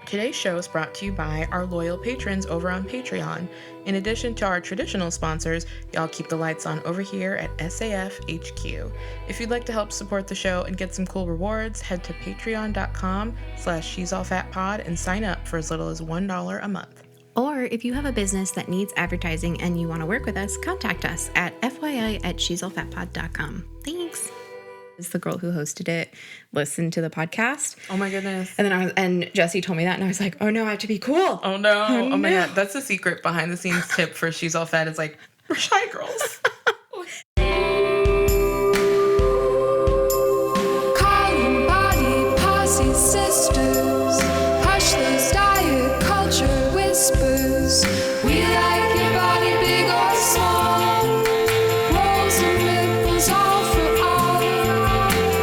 Today's show is brought to you by our loyal patrons over on Patreon. In addition to our traditional sponsors, y'all keep the lights on over here at SAF HQ. If you'd like to help support the show and get some cool rewards, head to patreon.com/she'sallfatpod and sign up for as little as $1 a month. Or if you have a business that needs advertising and you want to work with us, contact us at fyi@she'sallfatpod.com. Thanks. Is the girl who hosted it listened to the podcast. Oh my goodness. And Jesse told me that and I was like, oh no, I have to be cool. Oh no. Oh my god. That's the secret behind the scenes tip for She's All Fat. It's like, we're shy girls. Calling body posse sisters. Hush those diet culture whispers. We like your body big or small. Rolls and ripples all for all.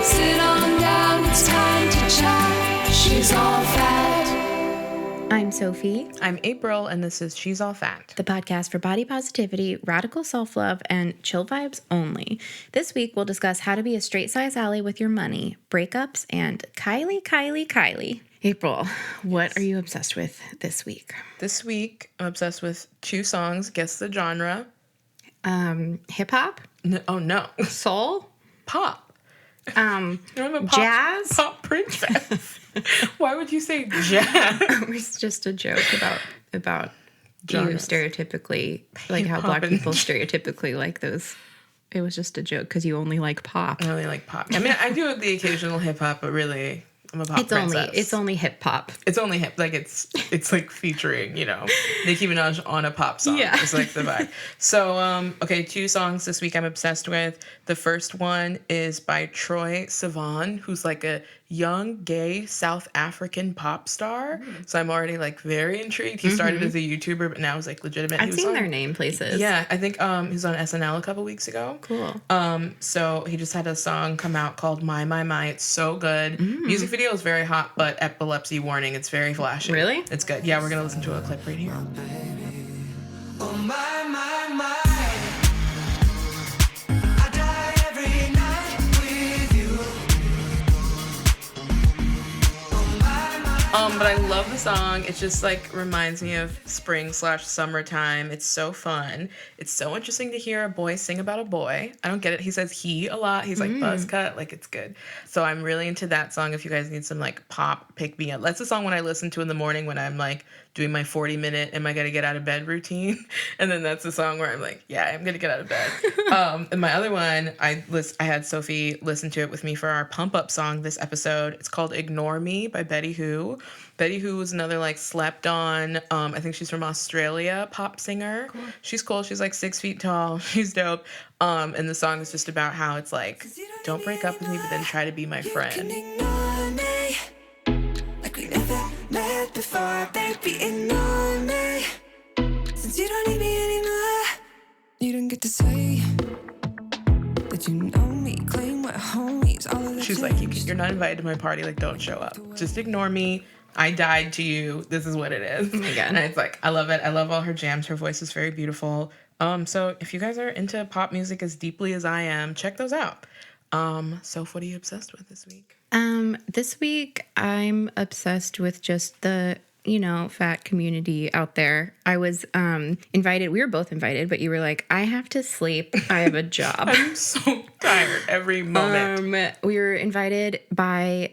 Sit on down, it's time to chat. She's all fat. I'm Sophie, I'm April, and this is She's All Fat. the podcast for body positivity, radical self-love, and chill vibes only. This week, we'll discuss how to be a straight-size ally with your money, breakups, and Kylie Kylie Kylie. April, what are you obsessed with this week? This week, I'm obsessed with two songs. Guess the genre. Hip-hop? Oh no. Soul? Pop. I'm a Jazz? pop princess. Why would you say jazz? It was just a joke about you Genres. stereotypically, like how Hip-hop black and people stereotypically like those. It was just a joke because you only like pop. I only like pop. I mean, I do the occasional hip hop, but really, I'm a pop princess. It's only hip hop. It's only hip. Like it's like featuring, Nicki Minaj on a pop song. Yeah. It's like the vibe. So, okay, two songs this week I'm obsessed with. The first one is by Troye Sivan, who's like a young gay South African pop star. So I'm already like very intrigued. He started as a YouTuber, but now he's like legitimate. I've seen their name places. Yeah, I think he was on SNL a couple weeks ago. Cool. So he just had a song come out called My. It's so good. Music video is very hot, but epilepsy warning, it's very flashy. Really? It's good. Yeah, we're gonna listen to a clip right here. Oh my, my, my. I die every night with you. Oh my, my. But I love the song. It just like reminds me of spring/summertime. It's so fun. It's so interesting to hear a boy sing about a boy. I don't get it. He says he a lot. He's like buzz cut. Like it's good. So I'm really into that song. If you guys need some like pop pick me up, that's the song when I listen to in the morning when I'm like doing my 40-minute am I gonna get out of bed routine. And then that's the song where I'm like, yeah, I'm gonna get out of bed. And my other one, I had Sophie listen to it with me for our pump up song this episode. It's called Ignore Me by Betty Who. Betty Who is another like slept on, I think she's from Australia, pop singer. Cool. She's cool. She's like 6 feet tall. She's dope. And the song is just about how it's like, don't break up with me, but then try to be my friend. Ignore me. Like we never met before, baby, ignore me. Since you don't need me anymore, you don't get to say that you know me, claim we're homies, all of that. She's like, you're not invited to my party, like don't show up. Just ignore me. I died to you. This is what it is. Oh my God. And it's like, I love it. I love all her jams. Her voice is very beautiful. So if you guys are into pop music as deeply as I am, check those out. Soph, what are you obsessed with this week? This week I'm obsessed with just the, fat community out there. I was invited. We were both invited, but you were like, I have to sleep. I have a job. I'm so tired every moment. We were invited by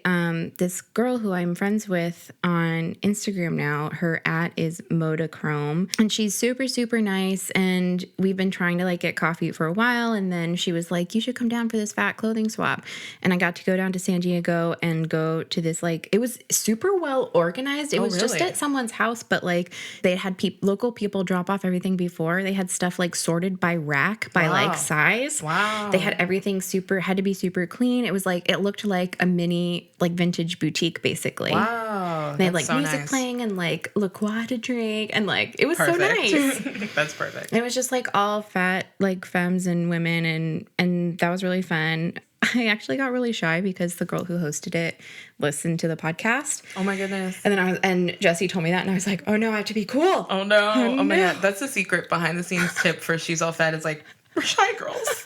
this girl who I'm friends with on Instagram now. Her @ is Modacrome, and she's super, super nice. And we've been trying to like get coffee for a while. And then she was like, you should come down for this fat clothing swap. And I got to go down to San Diego and go to this, like, it was super well organized. It was just really? at someone's house, but like they had local people drop off everything before. They had stuff like sorted by rack, by like size. Wow. They had everything had to be super clean. It was like, it looked like a mini like vintage boutique basically. Wow. They had like so music nice. playing and like liqueur to drink and like, it was Perfect. so nice. That's perfect. It was just like all fat like femmes and women and that was really fun. I actually got really shy because the girl who hosted it listened to the podcast. Oh my goodness. And then Jesse told me that and I was like, oh no, I have to be cool. Oh no. Oh my no. god. That's the secret behind the scenes tip for She's All Fat. It's like, we're shy girls.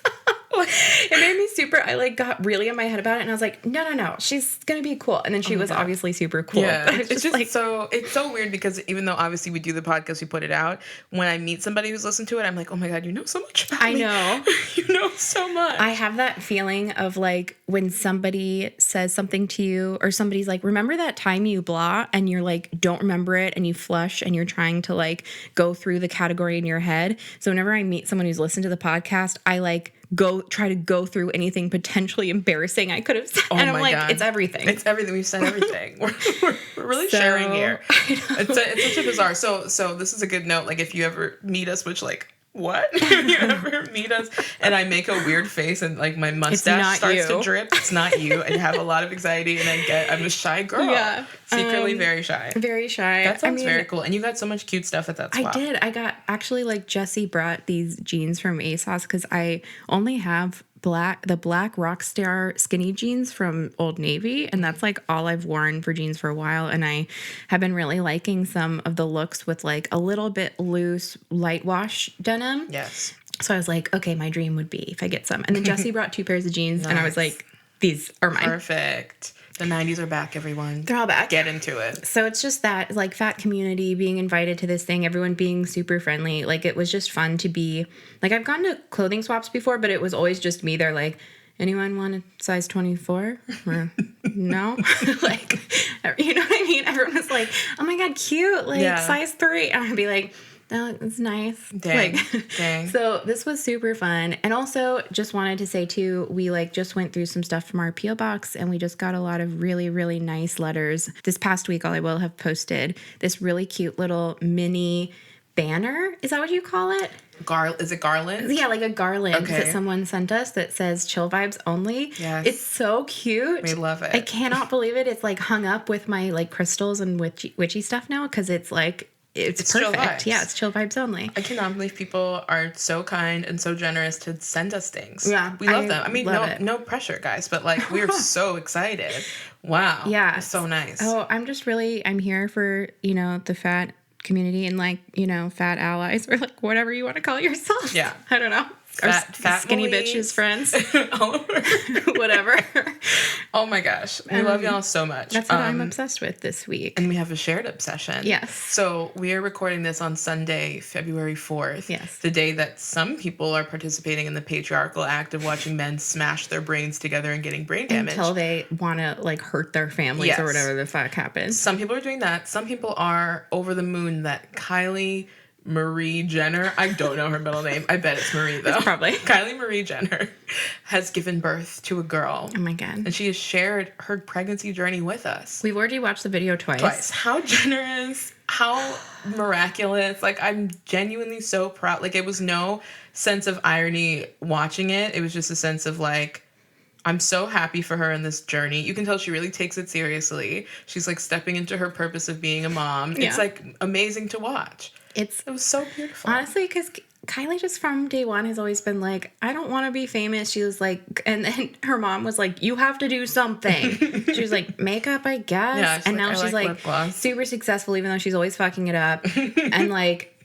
It made me super, I like got really in my head about it and I was like, no, she's gonna be cool. And then she was obviously super cool. Yeah, It's just like, so, it's so weird because even though obviously we do the podcast, we put it out, when I meet somebody who's listened to it, I'm like, oh my God, you know so much about I me. know. You know so much. I have that feeling of like when somebody says something to you or somebody's like, remember that time you blah, and you're like, don't remember it, and you flush and you're trying to like go through the category in your head. So whenever I meet someone who's listened to the podcast, I like try to go through anything potentially embarrassing I could have said. Oh and I'm my like, God. it's everything. It's everything. We've said everything. We're really sharing here. It's such a bizarre. So this is a good note. Like if you ever meet us, which like, what? If you ever meet us and I make a weird face and like my mustache starts to drip, it's not you. I have a lot of anxiety and I'm a shy girl. Yeah. Secretly very shy. Very shy. That sounds very cool. And you got so much cute stuff at that spot. I did. I got actually like Jessie brought these jeans from ASOS because I only have the black Rockstar skinny jeans from Old Navy, and that's like all I've worn for jeans for a while. And I have been really liking some of the looks with like a little bit loose light wash denim. Yes. So I was like, okay, my dream would be if I get some. And then Jessie brought 2 pairs of jeans, and I was like, these are mine. Perfect. The 90s are back, everyone. They're all back. Get into it. So it's just that, like, fat community, being invited to this thing, everyone being super friendly. Like, it was just fun to be, like, I've gone to clothing swaps before, but it was always just me. They're like, anyone want a size 24? No? Like, you know what I mean? Everyone was like, oh my God, cute. Like, size 3. And I'd be like, oh, that's nice. Dang. So this was super fun. And also just wanted to say too, we like just went through some stuff from our P.O. box and we just got a lot of really, really nice letters. This past week, I will have posted this really cute little mini banner. Is that what you call it? Is it garland? Yeah, like a garland that someone sent us that says chill vibes only. Yes. It's so cute. We love it. I cannot believe it. It's like hung up with my like crystals and witchy stuff now because it's like, it's perfect. Chill vibes. Yeah, it's chill vibes only. I cannot believe people are so kind and so generous to send us things. Yeah, we love them. I mean, love no pressure, guys, but like we're so excited. Wow. Yeah. It's so nice. Oh, I'm here for, the fat community and like, fat allies or like whatever you want to call yourself. Yeah. I don't know. Fat skinny bitches friends. Whatever. Oh my gosh. We love y'all so much. That's what I'm obsessed with this week. And we have a shared obsession. Yes. So we are recording this on Sunday, February 4th. Yes. The day that some people are participating in the patriarchal act of watching men smash their brains together and getting brain damage. Until they want to like hurt their families or whatever the fuck happens. Some people are doing that. Some people are over the moon that Kylie Marie Jenner, I don't know her middle name. I bet it's Marie, though. It's probably. Kylie Marie Jenner has given birth to a girl. Oh, my God. And she has shared her pregnancy journey with us. We've already watched the video twice. How generous. How miraculous. Like, I'm genuinely so proud. Like, it was no sense of irony watching it. It was just a sense of, like, I'm so happy for her in this journey. You can tell she really takes it seriously. She's, like, stepping into her purpose of being a mom. Yeah. It's, like, amazing to watch. It was so beautiful. Honestly, because Kylie just from day one has always been like, I don't want to be famous. She was like, and then her mom was like, you have to do something. She was like, makeup, I guess. Yeah, and now she's like super successful, even though she's always fucking it up. And like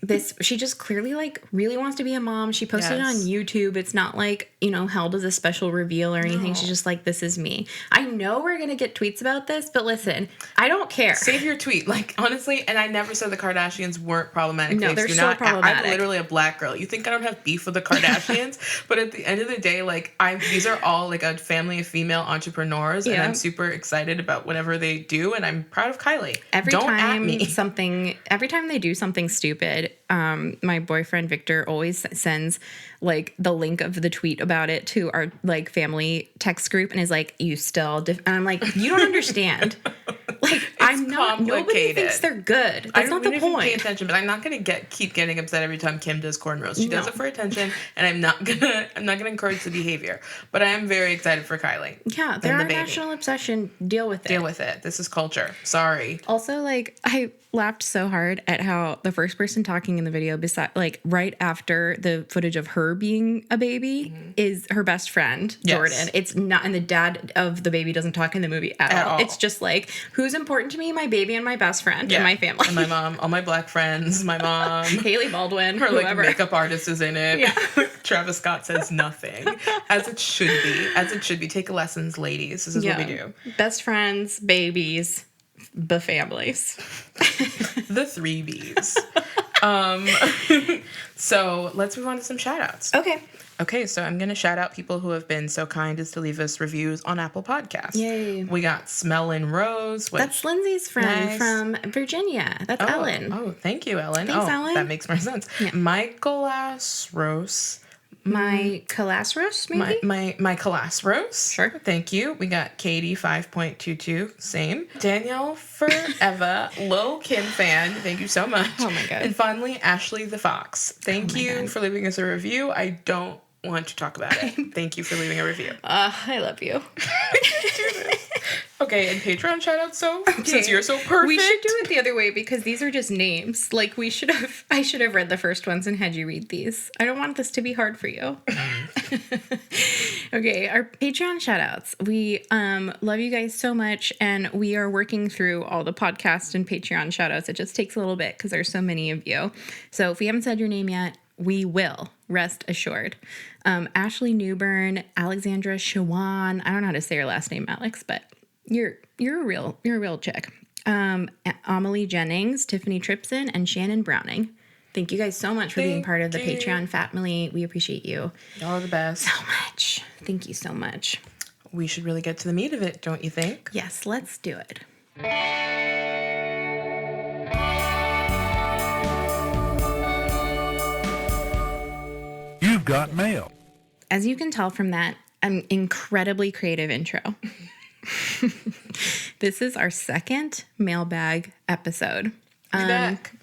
she just clearly like really wants to be a mom. She posted it on YouTube. It's not like, held as a special reveal or anything. No. She's just like, this is me. I know we're going to get tweets about this, but listen, I don't care. Save your tweet. Like, honestly, and I never said the Kardashians weren't problematic. No, they're so problematic. I'm literally a black girl. You think I don't have beef with the Kardashians? But at the end of the day, like, these are all like a family of female entrepreneurs, and I'm super excited about whatever they do, and I'm proud of Kylie. Every time they do something stupid, my boyfriend Victor always sends like the link of the tweet about it to our like family text group and is like, you still and I'm like, you don't understand. Like, I'm not, nobody thinks they're good. That's not the point. Pay attention, but I'm not gonna keep getting upset every time Kim does cornrows. She does it for attention, and I'm not gonna encourage the behavior. But I am very excited for Kylie. Yeah, they're our national obsession. Deal with it. Deal with it. This is culture. Sorry. Also, like, I laughed so hard at how the first person talking in the video, like right after the footage of her being a baby, is her best friend, Jordan. It's not, and the dad of the baby doesn't talk in the movie at all. It's just like, who's important to me, my baby, and my best friend, and my family. And my mom, all my black friends, my mom. Haley Baldwin, her whoever. makeup artist is in it. Yeah. Travis Scott says nothing. As it should be. As it should be. Take lessons, ladies. This is what we do. Best friends, babies, the families. The 3 Bs. So let's move on to some shout outs. Okay, so I'm going to shout out people who have been so kind as to leave us reviews on Apple Podcasts. Yay. We got Smellin' Rose. That's Lindsay's friend from Virginia. That's Ellen. Oh, thank you, Ellen. Thanks, Ellen. That makes more sense. Yeah. Michael Asros. My Calasros, maybe? My Calasros. Sure. Thank you. We got Katie 5.22. Same. Danielle Forever. Lil Kim fan. Thank you so much. Oh my God. And finally, Ashley the Fox. Thank you for leaving us a review. I don't want to talk about it. Thank you for leaving a review. I love you. Okay, and Patreon shout out, since you're so perfect. We should do it the other way because these are just names. Like I should have read the first ones and had you read these. I don't want this to be hard for you. Okay, our Patreon shout outs. We love you guys so much, and we are working through all the podcast and Patreon shout outs. It just takes a little bit because there's so many of you. So if we haven't said your name yet, we will, rest assured. Ashley Newburn, Alexandra Shawan. I don't know how to say your last name, Alex, but you're a real chick. Amelie Jennings, Tiffany Tripson, and Shannon Browning. Thank you guys so much for being part of the Patreon family. We appreciate you. Y'all are the best. So much. Thank you so much. We should really get to the meat of it, don't you think? Yes, let's do it. You've got mail. As you can tell from that, an incredibly creative intro. This is our second mailbag episode. We're back.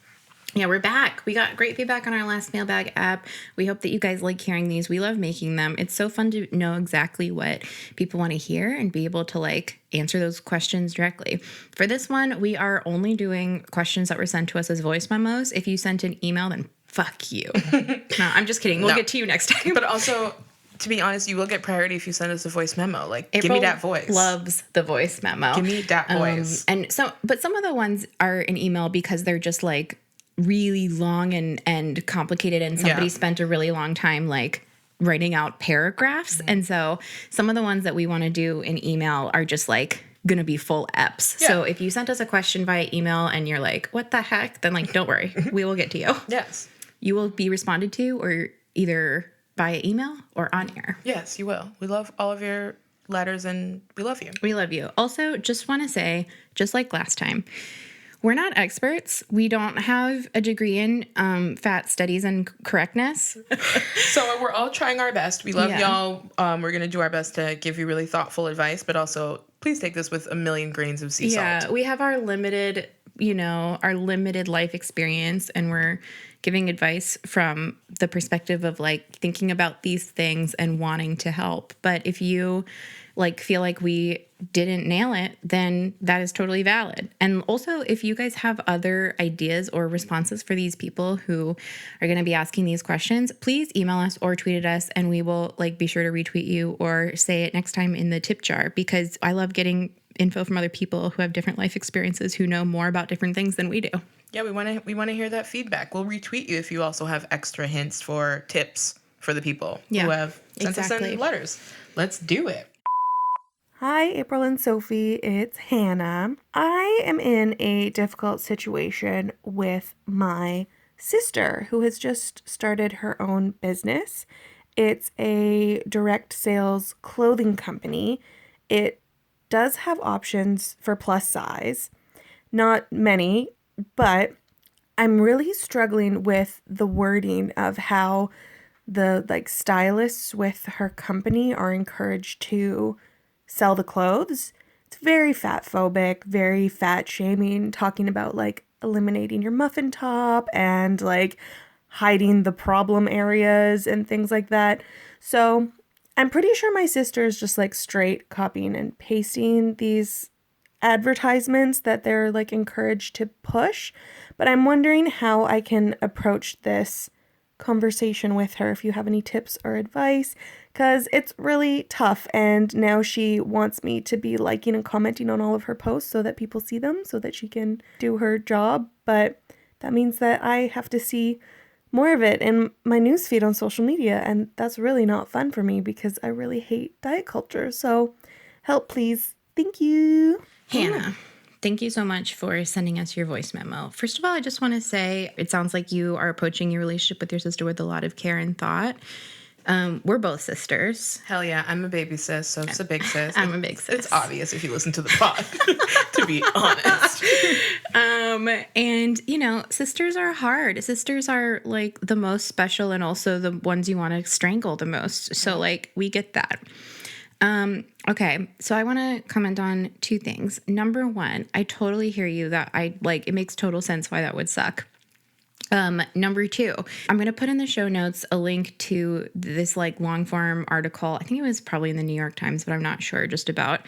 Yeah, we're back. We got great feedback on our last mailbag app. We hope that you guys like hearing these. We love making them. It's so fun to know exactly what people want to hear and be able to answer those questions directly. For this one, we are only doing questions that were sent to us as voice memos. If you sent an email, then fuck you. No, I'm just kidding. We'll get to you next time. But also, to be honest, you will get priority if you send us a voice memo. April give me that voice. Loves the voice memo. Give me that voice. But some of the ones are an email because they're just really long and complicated, and somebody spent a really long time writing out paragraphs. Mm-hmm. And so some of the ones that we want to do in email are just gonna be full eps. Yeah. So if you sent us a question via email and you're like, what the heck? Then don't worry. We will get to you. Yes. You will be responded to or either via email or on air. Yes, you will. We love all of your letters and we love you. We love you. Also, just want to say, just like last time, we're not experts. We don't have a degree in fat studies and correctness. So we're all trying our best. We love y'all. We're going to do our best to give you really thoughtful advice, but also please take this with a million grains of sea salt. Yeah, we have our limited life experience, and we're giving advice from the perspective of thinking about these things and wanting to help. But if you feel like we didn't nail it, then that is totally valid. And also, if you guys have other ideas or responses for these people who are going to be asking these questions, please email us or tweet at us, and we will be sure to retweet you or say it next time in the tip jar, because I love getting info from other people who have different life experiences, who know more about different things than we do. Yeah, we want to hear that feedback. We'll retweet you if you also have extra hints for tips for the people who have sent us in letters. Let's do it. Hi, April and Sophie. It's Hannah. I am in a difficult situation with my sister, who has just started her own business. It's a direct sales clothing company. It does have options for plus size. Not many, but I'm really struggling with the wording of how the stylists with her company are encouraged to sell the clothes. It's very fat phobic, very fat shaming, talking about eliminating your muffin top and hiding the problem areas and things like that. So I'm pretty sure my sister is just straight copying and pasting these advertisements that they're encouraged to push. But I'm wondering how I can approach this conversation with her, if you have any tips or advice, because it's really tough. And now she wants me to be liking and commenting on all of her posts so that people see them, so that she can do her job. But that means that I have to see more of it in my newsfeed on social media. And that's really not fun for me because I really hate diet culture. So help, please. Thank you. Hannah, thank you so much for sending us your voice memo. First of all, I just want to say it sounds like you are approaching your relationship with your sister with a lot of care and thought. We're both sisters. Hell yeah, I'm a baby sis, so it's a big sis. I'm a big sis. It's obvious if you listen to the pod, to be honest. And, you know, sisters are hard. Sisters are, like, the most special and also the ones you want to strangle the most. So, like, we get that. Okay, so I want to comment on two things. Number one, I totally hear you that it makes total sense why that would suck. Number two, I'm going to put in the show notes a link to this like long form article. I think it was probably in the New York Times, but I'm not sure, just about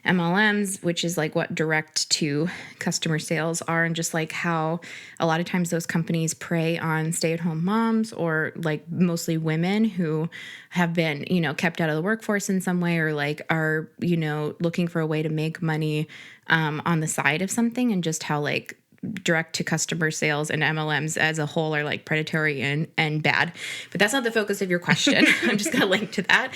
MLMs, which is like what direct to customer sales are, and just like how a lot of times those companies prey on stay-at-home moms or like mostly women who have been, you know, kept out of the workforce in some way, or like are, you know, looking for a way to make money on the side of something, and just how like direct to customer sales and MLMs as a whole are like predatory and bad. But that's not the focus of your question. I'm just going to link to that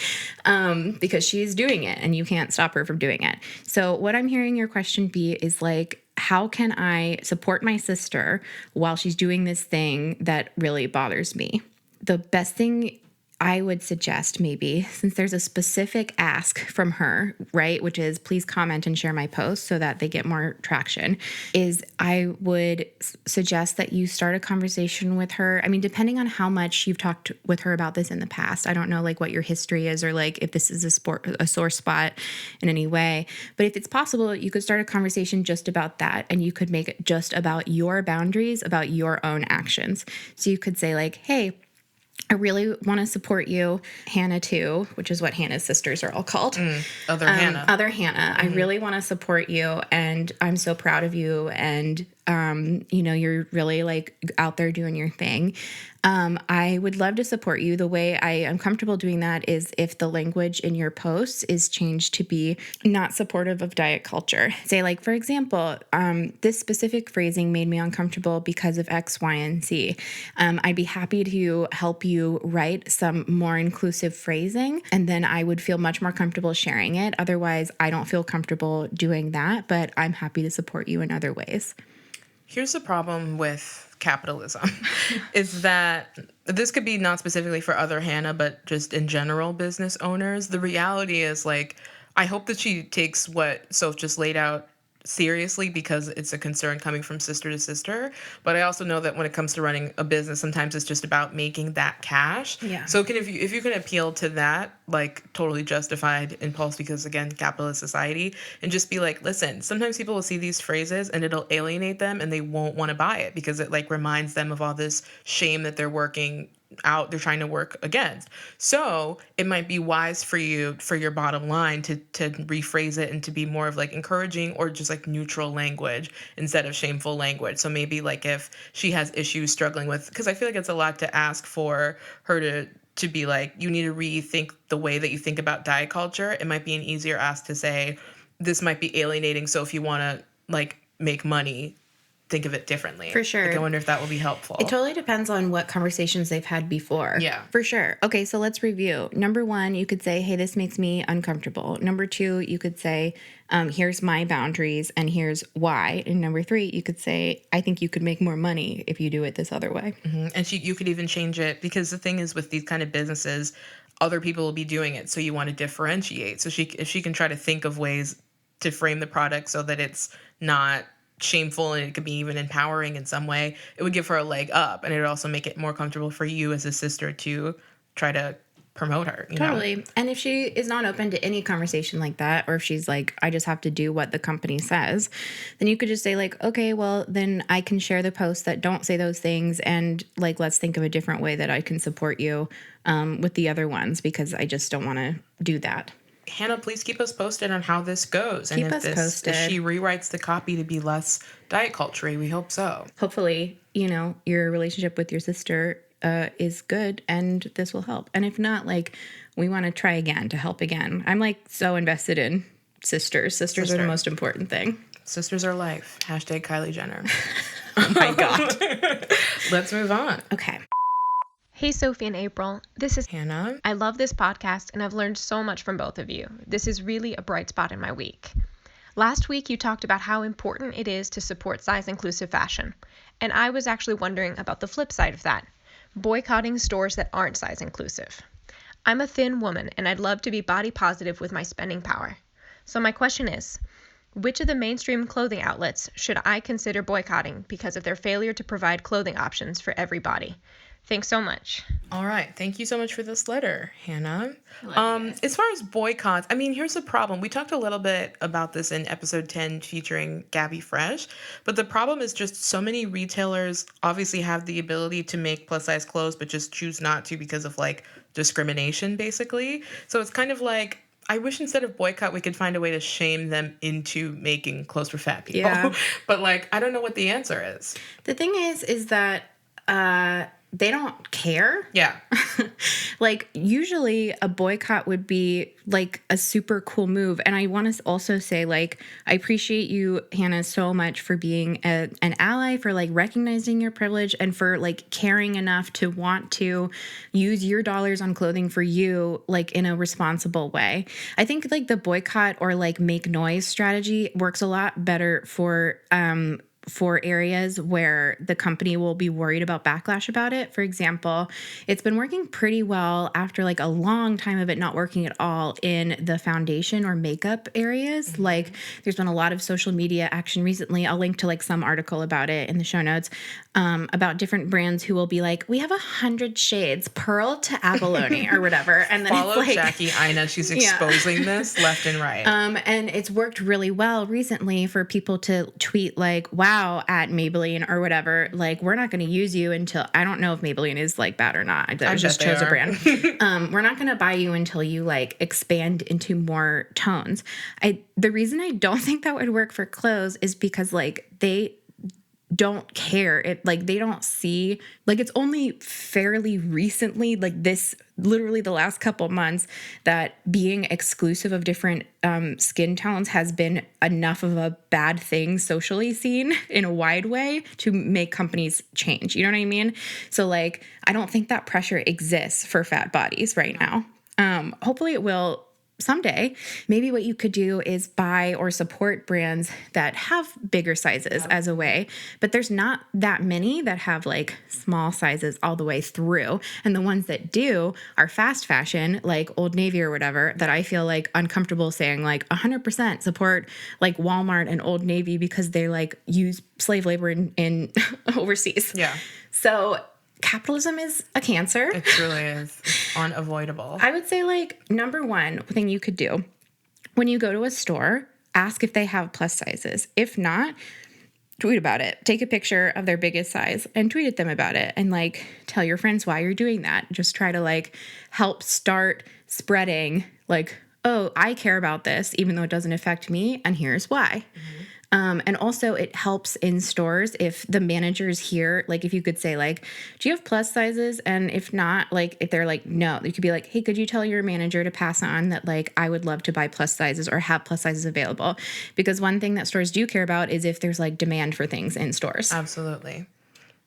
because she's doing it and you can't stop her from doing it. So what I'm hearing your question be is like, how can I support my sister while she's doing this thing that really bothers me? The best thing I would suggest, maybe, since there's a specific ask from her, right, which is please comment and share my posts so that they get more traction, is I would suggest that you start a conversation with her. I mean, depending on how much you've talked with her about this in the past, I don't know like what your history is, or like if this is a sore spot in any way. But if it's possible, you could start a conversation just about that, and you could make it just about your boundaries, about your own actions. So you could say like, hey, I really want to support you, Hannah too, which is what Hannah's sisters are all called. Other Hannah. Other Hannah. I really want to support you, and I'm so proud of you, and you know, you're really like out there doing your thing. I would love to support you. The way I am comfortable doing that is if the language in your posts is changed to be not supportive of diet culture. Say like, for example, this specific phrasing made me uncomfortable because of X, Y, and Z. I'd be happy to help you write some more inclusive phrasing, and then I would feel much more comfortable sharing it. Otherwise, I don't feel comfortable doing that, but I'm happy to support you in other ways. Here's the problem with capitalism is that this could be not specifically for other Hannah, but just in general business owners. The reality is like, I hope that she takes what Soph just laid out seriously because it's a concern coming from sister to sister. But I also know that when it comes to running a business, sometimes it's just about making that cash. Yeah. So if you can appeal to that, like totally justified impulse, because again, capitalist society, and just be like, listen, sometimes people will see these phrases and it'll alienate them and they won't want to buy it because it like reminds them of all this shame that they're trying to work against. So it might be wise for you, for your bottom line, to rephrase it and to be more of like encouraging or just like neutral language instead of shameful language. So maybe like if she has issues struggling with, because I feel like it's a lot to ask for her to be like, you need to rethink the way that you think about diet culture. It might be an easier ask to say, this might be alienating. So if you want to like make money, think of it differently. For sure. Like, I wonder if that will be helpful. It totally depends on what conversations they've had before. Yeah. For sure. Okay, so let's review. Number one, you could say, hey, this makes me uncomfortable. Number two, you could say, here's my boundaries and here's why. And number three, you could say, I think you could make more money if you do it this other way. Mm-hmm. And you could even change it, because the thing is with these kind of businesses, other people will be doing it. So you want to differentiate. So if she can try to think of ways to frame the product so that it's not shameful and it could be even empowering in some way, it would give her a leg up, and it would also make it more comfortable for you as a sister to try to promote her. Totally. And if she is not open to any conversation like that, or if she's like, I just have to do what the company says, then you could just say like, okay, well, then I can share the posts that don't say those things, and like, let's think of a different way that I can support you with the other ones, because I just don't want to do that. Hannah, please keep us posted on how this goes. Keep us posted. If she rewrites the copy to be less diet culture-y, we hope so. Hopefully, you know, your relationship with your sister is good and this will help. And if not, like, we want to try again to help again. I'm like so invested in sisters. Sisters are the most important thing. Sisters are life. Hashtag Kylie Jenner. Oh my God. Let's move on. Okay. Hey, Sophie and April. This is Hannah. I love this podcast, and I've learned so much from both of you. This is really a bright spot in my week. Last week, you talked about how important it is to support size-inclusive fashion, and I was actually wondering about the flip side of that, boycotting stores that aren't size-inclusive. I'm a thin woman, and I'd love to be body positive with my spending power. So my question is, which of the mainstream clothing outlets should I consider boycotting because of their failure to provide clothing options for everybody? Thanks so much. All right. Thank you so much for this letter, Hannah. As far as boycotts, I mean, here's the problem. We talked a little bit about this in episode 10 featuring Gabby Fresh, but the problem is just so many retailers obviously have the ability to make plus size clothes, but just choose not to because of like discrimination, basically. So it's kind of like, I wish instead of boycott, we could find a way to shame them into making clothes for fat people. Yeah. But like, I don't know what the answer is. The thing is that they don't care. Yeah. Like, usually a boycott would be like a super cool move. And I want to also say, like, I appreciate you, Hannah, so much for being an ally, for like recognizing your privilege, and for like caring enough to want to use your dollars on clothing for you, like in a responsible way. I think like the boycott or like make noise strategy works a lot better for areas where the company will be worried about backlash about it. For example, it's been working pretty well after like a long time of it not working at all in the foundation or makeup areas. Mm-hmm. Like there's been a lot of social media action recently. I'll link to like some article about it in the show notes, about different brands who will be like, we have 100 shades, pearl to abalone or whatever. And then follow it's like, Jackie Ina. She's exposing this left and right. And it's worked really well recently for people to tweet like, wow, at Maybelline or whatever, like, we're not going to use you until, I don't know if Maybelline is like bad or not. I just chose a brand. We're not going to buy you until you like expand into more tones. The reason I don't think that would work for clothes is because like they don't care. It like they don't see, like, it's only fairly recently, like this literally the last couple months, that being exclusive of different skin tones has been enough of a bad thing socially seen in a wide way to make companies change. You know what I mean? So like, I don't think that pressure exists for fat bodies right now. Hopefully it will someday. Maybe what you could do is buy or support brands that have bigger sizes as a way, but there's not that many that have like small sizes all the way through. And the ones that do are fast fashion, like Old Navy or whatever, that I feel like uncomfortable saying like 100% support like Walmart and Old Navy because they like use slave labor in overseas. Yeah. So capitalism is a cancer. It truly is. It's unavoidable. I would say, like, number one thing you could do when you go to a store, ask if they have plus sizes. If not, tweet about it. Take a picture of their biggest size and tweet at them about it. And, like, tell your friends why you're doing that. Just try to, like, help start spreading, like, oh, I care about this, even though it doesn't affect me, and here's why. Mm-hmm. And also it helps in stores if the managers here, like if you could say like, do you have plus sizes? And if not, like if they're like, no, you could be like, hey, could you tell your manager to pass on that like, I would love to buy plus sizes or have plus sizes available? Because one thing that stores do care about is if there's like demand for things in stores. Absolutely.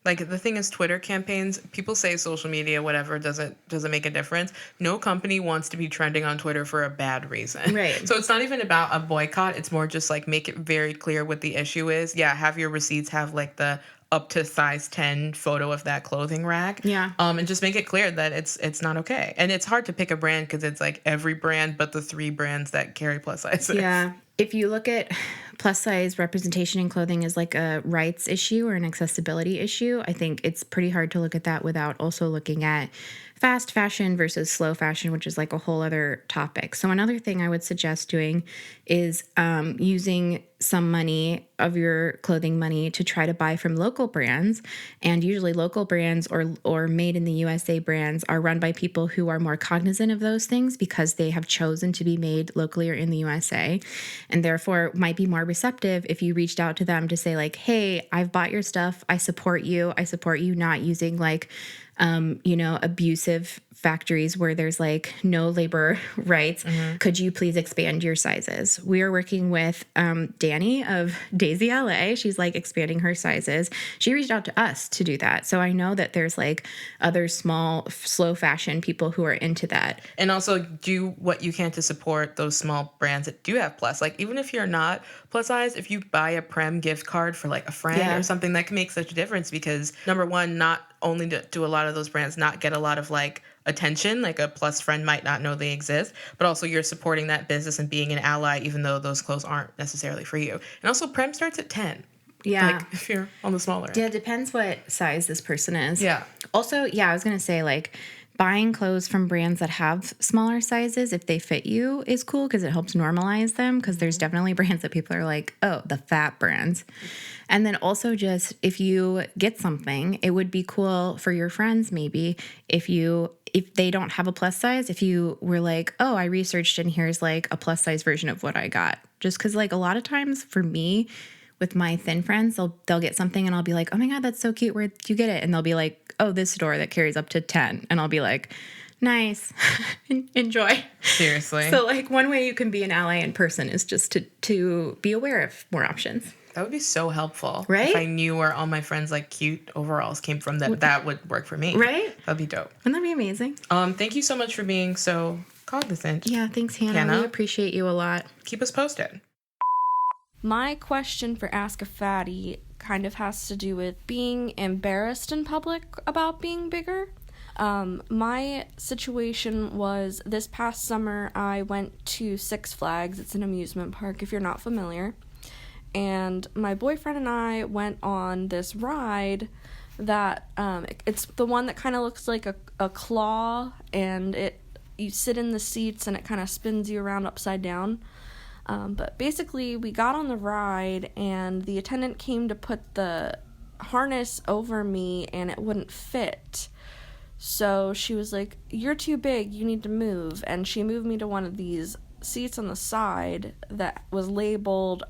Like the thing is, Twitter campaigns, people say social media, whatever, doesn't make a difference. No company wants to be trending on Twitter for a bad reason. Right. So it's not even about a boycott. It's more just like make it very clear what the issue is. Yeah, have your receipts have like the up to size 10 photo of that clothing rack. Yeah. And just make it clear that it's not okay. And it's hard to pick a brand because it's like every brand but the 3 brands that carry plus sizes. Yeah. If you look at plus size representation in clothing as like a rights issue or an accessibility issue, I think it's pretty hard to look at that without also looking at fast fashion versus slow fashion, which is like a whole other topic. So another thing I would suggest doing is using some money of your clothing money to try to buy from local brands. And usually local brands or made in the USA brands are run by people who are more cognizant of those things because they have chosen to be made locally or in the USA, and therefore might be more receptive if you reached out to them to say like, hey, I've bought your stuff. I support you not using like abusive factories where there's like no labor rights. Could you please expand your sizes? We are working with Danny of Daisy LA. She's like expanding her sizes. She reached out to us to do that. So I know that there's like other small, slow fashion people who are into that. And also do what you can to support those small brands that do have plus. Like, even if you're not plus size, if you buy a Prem gift card for like a friend or something, that can make such a difference because, number one, not only do a lot of those brands not get a lot of like attention, like a plus friend might not know they exist, but also you're supporting that business and being an ally even though those clothes aren't necessarily for you. And also Prem starts at 10. Yeah. Like if you're on the smaller end. Yeah, it depends what size this person is. Yeah. Also, I was going to say like buying clothes from brands that have smaller sizes, if they fit you, is cool because it helps normalize them because there's definitely brands that people are like, oh, the fat brands. And then also just if you get something, it would be cool for your friends maybe if they don't have a plus size, if you were like, oh, I researched and here's like a plus size version of what I got. Just because like a lot of times for me, with my thin friends, they'll get something and I'll be like, oh my God, that's so cute. Where'd you get it? And they'll be like, oh, this store that carries up to 10. And I'll be like, nice. Enjoy. Seriously. So like one way you can be an ally in person is just to be aware of more options. That would be so helpful. Right? If I knew where all my friends like cute overalls came from, that would work for me. Right? That'd be dope. Wouldn't that be amazing? Thank you so much for being so cognizant. Yeah, thanks, Hannah. We appreciate you a lot. Keep us posted. My question for Ask a Fatty kind of has to do with being embarrassed in public about being bigger. My situation was this past summer I went to Six Flags. It's an amusement park if you're not familiar. And my boyfriend and I went on this ride that it's the one that kind of looks like a claw, and you sit in the seats and it kind of spins you around upside down. But basically, we got on the ride, and the attendant came to put the harness over me, and it wouldn't fit. So she was like, you're too big, you need to move. And she moved me to one of these seats on the side that was labeled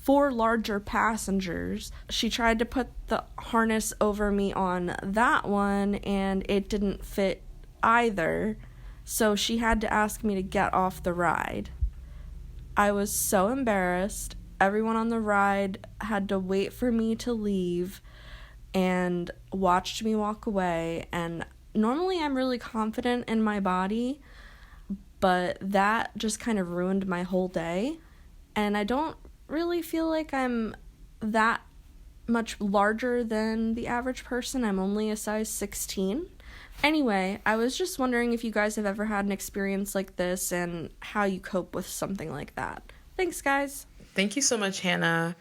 for larger passengers. She tried to put the harness over me on that one, and it didn't fit either. So she had to ask me to get off the ride. I was so embarrassed. Everyone on the ride had to wait for me to leave and watched me walk away. And normally I'm really confident in my body, but that just kind of ruined my whole day. And I don't really feel like I'm that much larger than the average person. I'm only a size 16. Anyway, I was just wondering if you guys have ever had an experience like this and how you cope with something like that. Thanks, guys. Thank you so much, Hannah.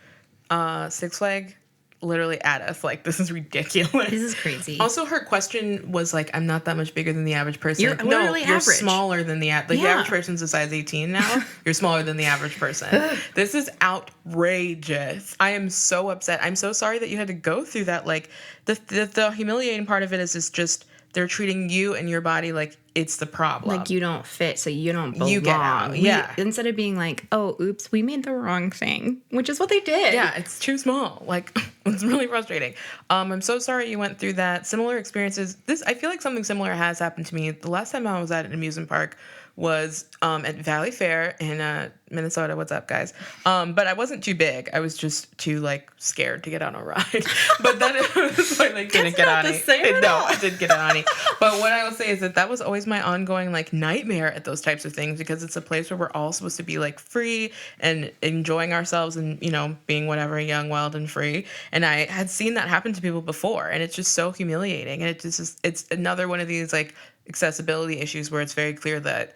Six Flag literally at us. Like, this is ridiculous. This is crazy. Also, her question was like, I'm not that much bigger than the average person. You're literally you're average. smaller than the average. Like, the average person's a size 18 now. You're smaller than the average person. This is outrageous. I am so upset. I'm so sorry that you had to go through that. Like, the humiliating part of it is just they're treating you and your body like it's the problem. Like you don't fit, so you don't belong. You get out. Yeah. Instead of being like, oh, oops, we made the wrong thing, which is what they did. Yeah, it's too small. Like, it's really frustrating. I'm so sorry you went through that. Similar experiences. I feel like something similar has happened to me. The last time I was at an amusement park was at Valley Fair in Minnesota. What's up, guys? But I wasn't too big. I was just too like scared to get on a ride. But then it was like didn't get on it. No, I didn't get on it. But what I will say is that was always my ongoing like nightmare at those types of things, because it's a place where we're all supposed to be like free and enjoying ourselves and, you know, being whatever, young, wild, and free. And I had seen that happen to people before, and it's just so humiliating. And it's another one of these like accessibility issues where it's very clear that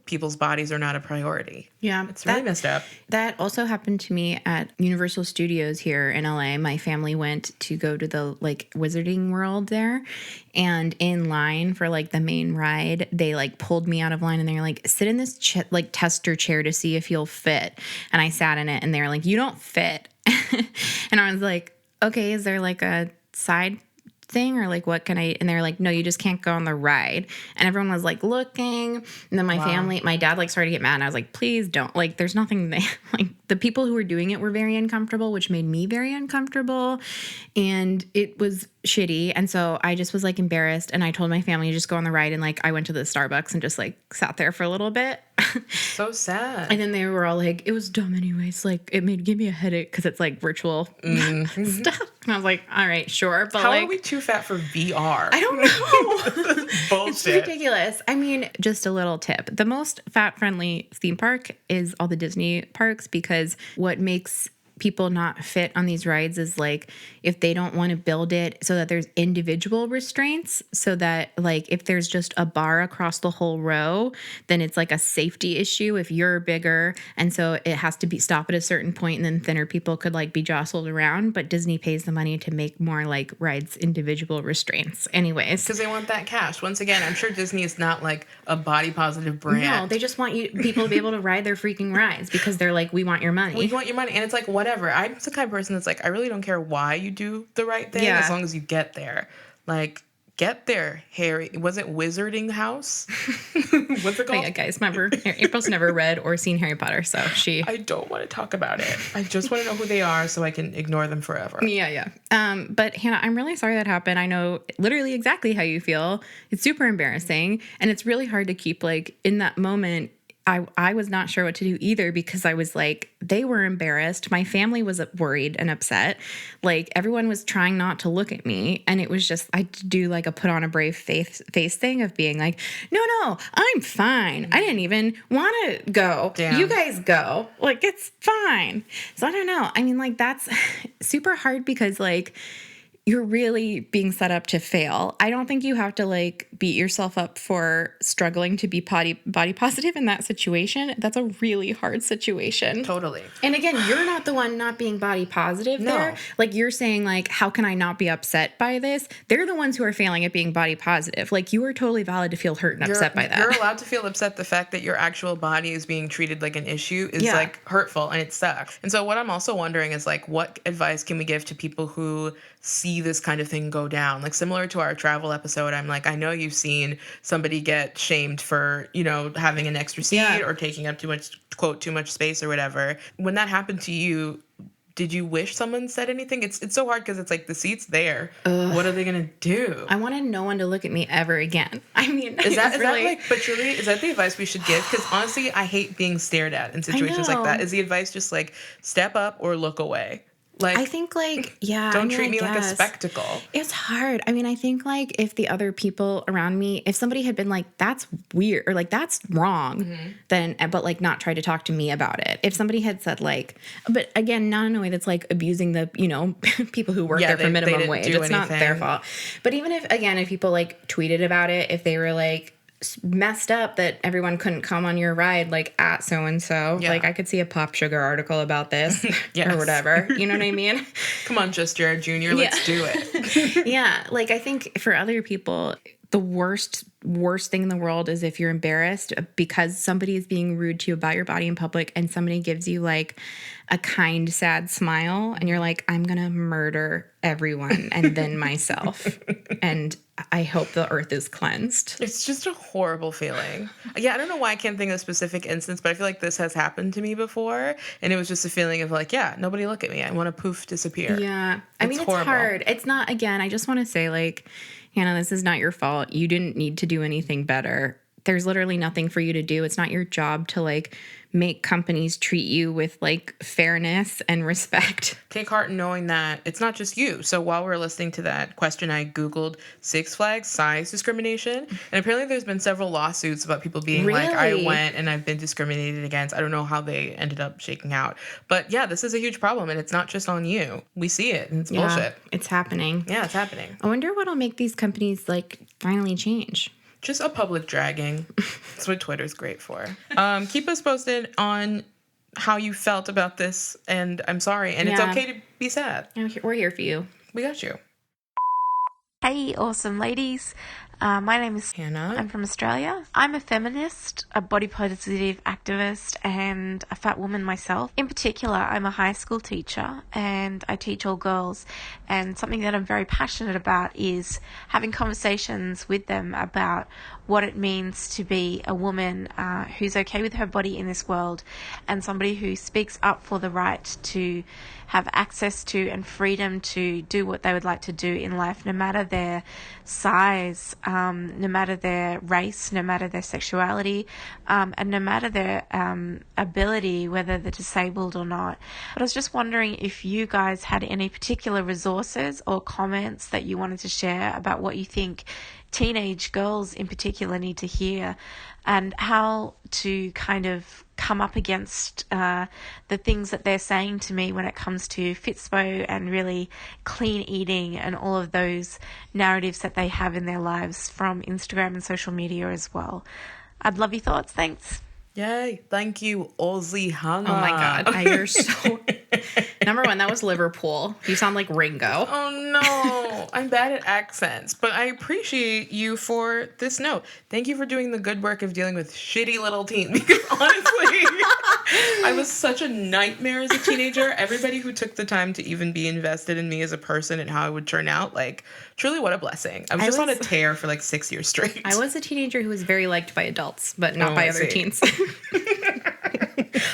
people's bodies are not a priority. Yeah. It's really messed up. That also happened to me at Universal Studios here in LA. My family went to go to the like Wizarding World there, and in line for like the main ride, they like pulled me out of line and they're like, sit in this like tester chair to see if you'll fit. And I sat in it and they were like, you don't fit. And I was like, okay, is there like a side thing, or like, what can I, and they're like, no, you just can't go on the ride. And everyone was like looking. And then my dad like started to get mad, and I was like, please don't, like, there's nothing there. Like, the people who were doing it were very uncomfortable, which made me very uncomfortable. And it was shitty. And so I just was like embarrassed. And I told my family to just go on the ride. And like, I went to the Starbucks and just like sat there for a little bit. So sad. And then they were all like, it was dumb anyways. Like, give me a headache because it's like virtual stuff. And I was like, all right, sure. But how like, are we too fat for VR? I don't know. Bullshit. It's ridiculous. I mean, just a little tip. The most fat-friendly theme park is all the Disney parks, because what makes people not fit on these rides is like, if they don't want to build it so that there's individual restraints, so that like if there's just a bar across the whole row, then it's like a safety issue if you're bigger, and so it has to be stop at a certain point, and then thinner people could like be jostled around. But Disney pays the money to make more like rides individual restraints anyways, because they want that cash. Once again, I'm sure Disney is not like a body positive brand. No, they just want people to be able to ride their freaking rides, because they're like, we want your money. We want your money. And it's like, whatever. I'm the kind of person that's like, I really don't care why you do the right thing, as long as you get there. Like, get there, Harry. Was it Wizarding House? What's it called? Yeah, guys, remember, April's never read or seen Harry Potter, so I don't want to talk about it. I just want to know who they are so I can ignore them forever. Yeah. But Hannah, I'm really sorry that happened. I know literally exactly how you feel. It's super embarrassing, and it's really hard to keep, like, in that moment. I was not sure what to do either, because I was like, they were embarrassed. My family was worried and upset. Like, everyone was trying not to look at me. And it was just, I had to do like a put on a brave face thing of being like, no, I'm fine. I didn't even want to go. Damn. You guys go. Like, it's fine. So I don't know. I mean, like, that's super hard, because like, you're really being set up to fail. I don't think you have to like beat yourself up for struggling to be body positive in that situation. That's a really hard situation. Totally. And again, you're not the one not being body positive there. Like, you're saying like, how can I not be upset by this? They're the ones who are failing at being body positive. Like, you are totally valid to feel hurt and upset by that. You're allowed to feel upset. The fact that your actual body is being treated like an issue is like hurtful, and it sucks. And so what I'm also wondering is like, what advice can we give to people who see this kind of thing go down? Like, similar to our travel episode, I'm like, I know you've seen somebody get shamed for, having an extra seat or taking up too much space or whatever. When that happened to you, did you wish someone said anything? It's so hard, because it's like, the seat's there. Ugh. What are they gonna do? I wanted no one to look at me ever again. I mean, is that the advice we should give? Because honestly, I hate being stared at in situations like that. Is the advice just like, step up or look away? Like, I think like, yeah. Don't treat me like a spectacle. It's hard. I mean, I think like, if the other people around me, if somebody had been like, that's weird, or like, that's wrong, then, but like not try to talk to me about it. If somebody had said like, but again, not in a way that's like abusing the, people who work there for minimum wage. It's not their fault. But even if people like tweeted about it, if they were like, messed up that everyone couldn't come on your ride, like at so-and-so. Like, I could see a Pop Sugar article about this or whatever. You know what I mean? Come on, Just Jared Jr., let's do it. Yeah. Like, I think for other people, the worst thing in the world is if you're embarrassed because somebody is being rude to you about your body in public, and somebody gives you like a kind, sad smile, and you're like, I'm gonna murder everyone and then myself, and I hope the earth is cleansed. It's just a horrible feeling. Yeah, I don't know why I can't think of a specific instance, but I feel like this has happened to me before, and it was just a feeling of like, nobody look at me. I want to poof disappear. Yeah. I mean, it's hard. It's not, again, I just want to say, like, Hannah, this is not your fault. You didn't need to do anything better. There's literally nothing for you to do. It's not your job to like make companies treat you with like fairness and respect. Take heart in knowing that it's not just you. So while we're listening to that question, I Googled Six Flags size discrimination. And apparently there's been several lawsuits about people being like, I went and I've been discriminated against. I don't know how they ended up shaking out. But yeah, this is a huge problem, and it's not just on you. We see it, and it's bullshit. It's happening. Yeah, it's happening. I wonder what'll make these companies like finally change. Just a public dragging. That's what Twitter's great for. Keep us posted on how you felt about this, and I'm sorry. And it's okay to be sad. We're here for you. We got you. Hey, awesome ladies. My name is Hannah. I'm from Australia. I'm a feminist, a body positive activist, and a fat woman myself. In particular, I'm a high school teacher and I teach all girls. And something that I'm very passionate about is having conversations with them about what it means to be a woman who's okay with her body in this world, and somebody who speaks up for the right to have access to and freedom to do what they would like to do in life, no matter their size, no matter their race, no matter their sexuality, and no matter their ability, whether they're disabled or not. But I was just wondering if you guys had any particular resources or comments that you wanted to share about what you think teenage girls in particular need to hear, and how to kind of come up against the things that they're saying to me when it comes to Fitspo and really clean eating and all of those narratives that they have in their lives from Instagram and social media as well. I'd love your thoughts. Thanks. Yay. Thank you, Aussie Hannah. Oh my God. You're so... Number one, that was Liverpool. You sound like Ringo. Oh no, I'm bad at accents, but I appreciate you for this note. Thank you for doing the good work of dealing with shitty little teens, because honestly, I was such a nightmare as a teenager. Everybody who took the time to even be invested in me as a person and how I would turn out, like, truly what a blessing. I was on a tear for like 6 years straight. I was a teenager who was very liked by adults, but not by other teens.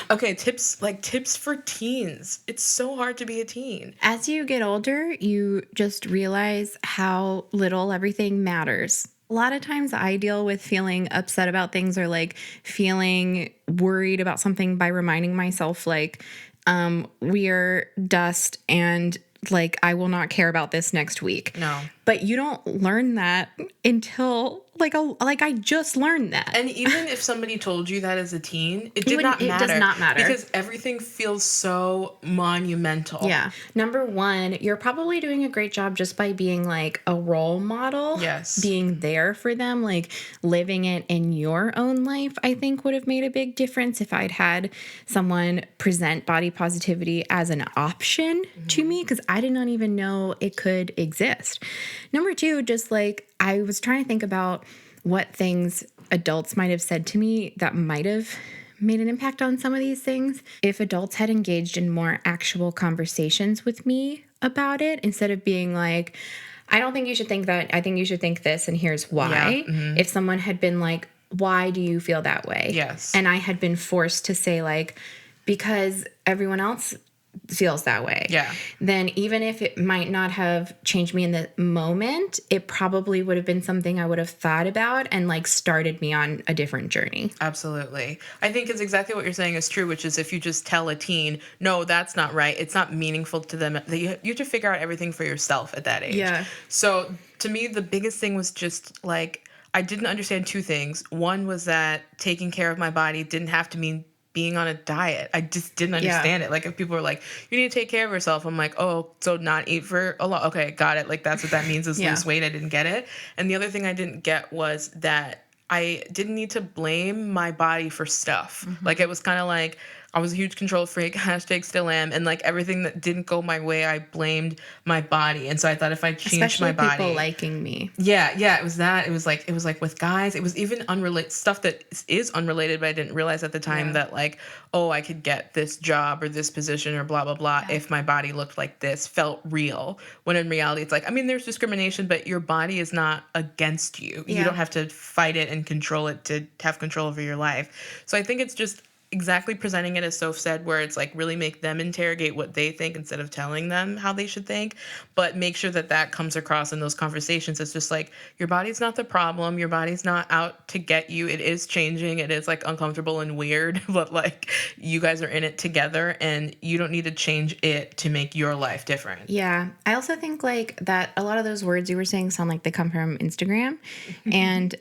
Okay, tips for teens. It's so hard to be a teen. As you get older, you just realize how little everything matters. A lot of times I deal with feeling upset about things or like feeling worried about something by reminding myself like, we are dust and like I will not care about this next week. No. But you don't learn that until like I just learned that. And even if somebody told you that as a teen, it does not matter. Because everything feels so monumental. Yeah. Number one, you're probably doing a great job just by being like a role model. Yes. Being there for them, like living it in your own life, I think would have made a big difference if I'd had someone present body positivity as an option to me, because I did not even know it could exist. Number two, just like I was trying to think about what things adults might have said to me that might have made an impact on some of these things. If adults had engaged in more actual conversations with me about it, instead of being like, I don't think you should think that, I think you should think this, and here's why. Yeah. If someone had been like, why do you feel that way? Yes. And I had been forced to say like, because everyone else feels that way. Yeah. Then even if it might not have changed me in the moment, it probably would have been something I would have thought about and like started me on a different journey. Absolutely. I think it's exactly what you're saying is true, which is if you just tell a teen, no, that's not right, it's not meaningful to them. You have to figure out everything for yourself at that age. Yeah. So to me, the biggest thing was just like, I didn't understand two things. One was that taking care of my body didn't have to mean being on a diet. I just didn't understand it. Like if people were like, you need to take care of yourself, I'm like, oh, so not eat for a lot. Okay, got it. Like that's what that means is lose weight. I didn't get it. And the other thing I didn't get was that I didn't need to blame my body for stuff. Like it was kind of like, I was a huge control freak, hashtag still am, and like everything that didn't go my way, I blamed my body. And so I thought if I changed my body, people liking me. Yeah, it was that. It was like with guys. It was even unrelated stuff that is unrelated, but I didn't realize at the time that like, oh, I could get this job or this position or blah blah blah if my body looked like this, felt real. When in reality, it's like, I mean, there's discrimination, but your body is not against you. Yeah. You don't have to fight it and control it to have control over your life. So I think it's just exactly presenting it as Soph said, where it's like really make them interrogate what they think instead of telling them how they should think, but make sure that that comes across in those conversations. It's just like, your body's not the problem. Your body's not out to get you. It is changing. It is like uncomfortable and weird, but like you guys are in it together and you don't need to change it to make your life different. Yeah. I also think like that a lot of those words you were saying sound like they come from Instagram and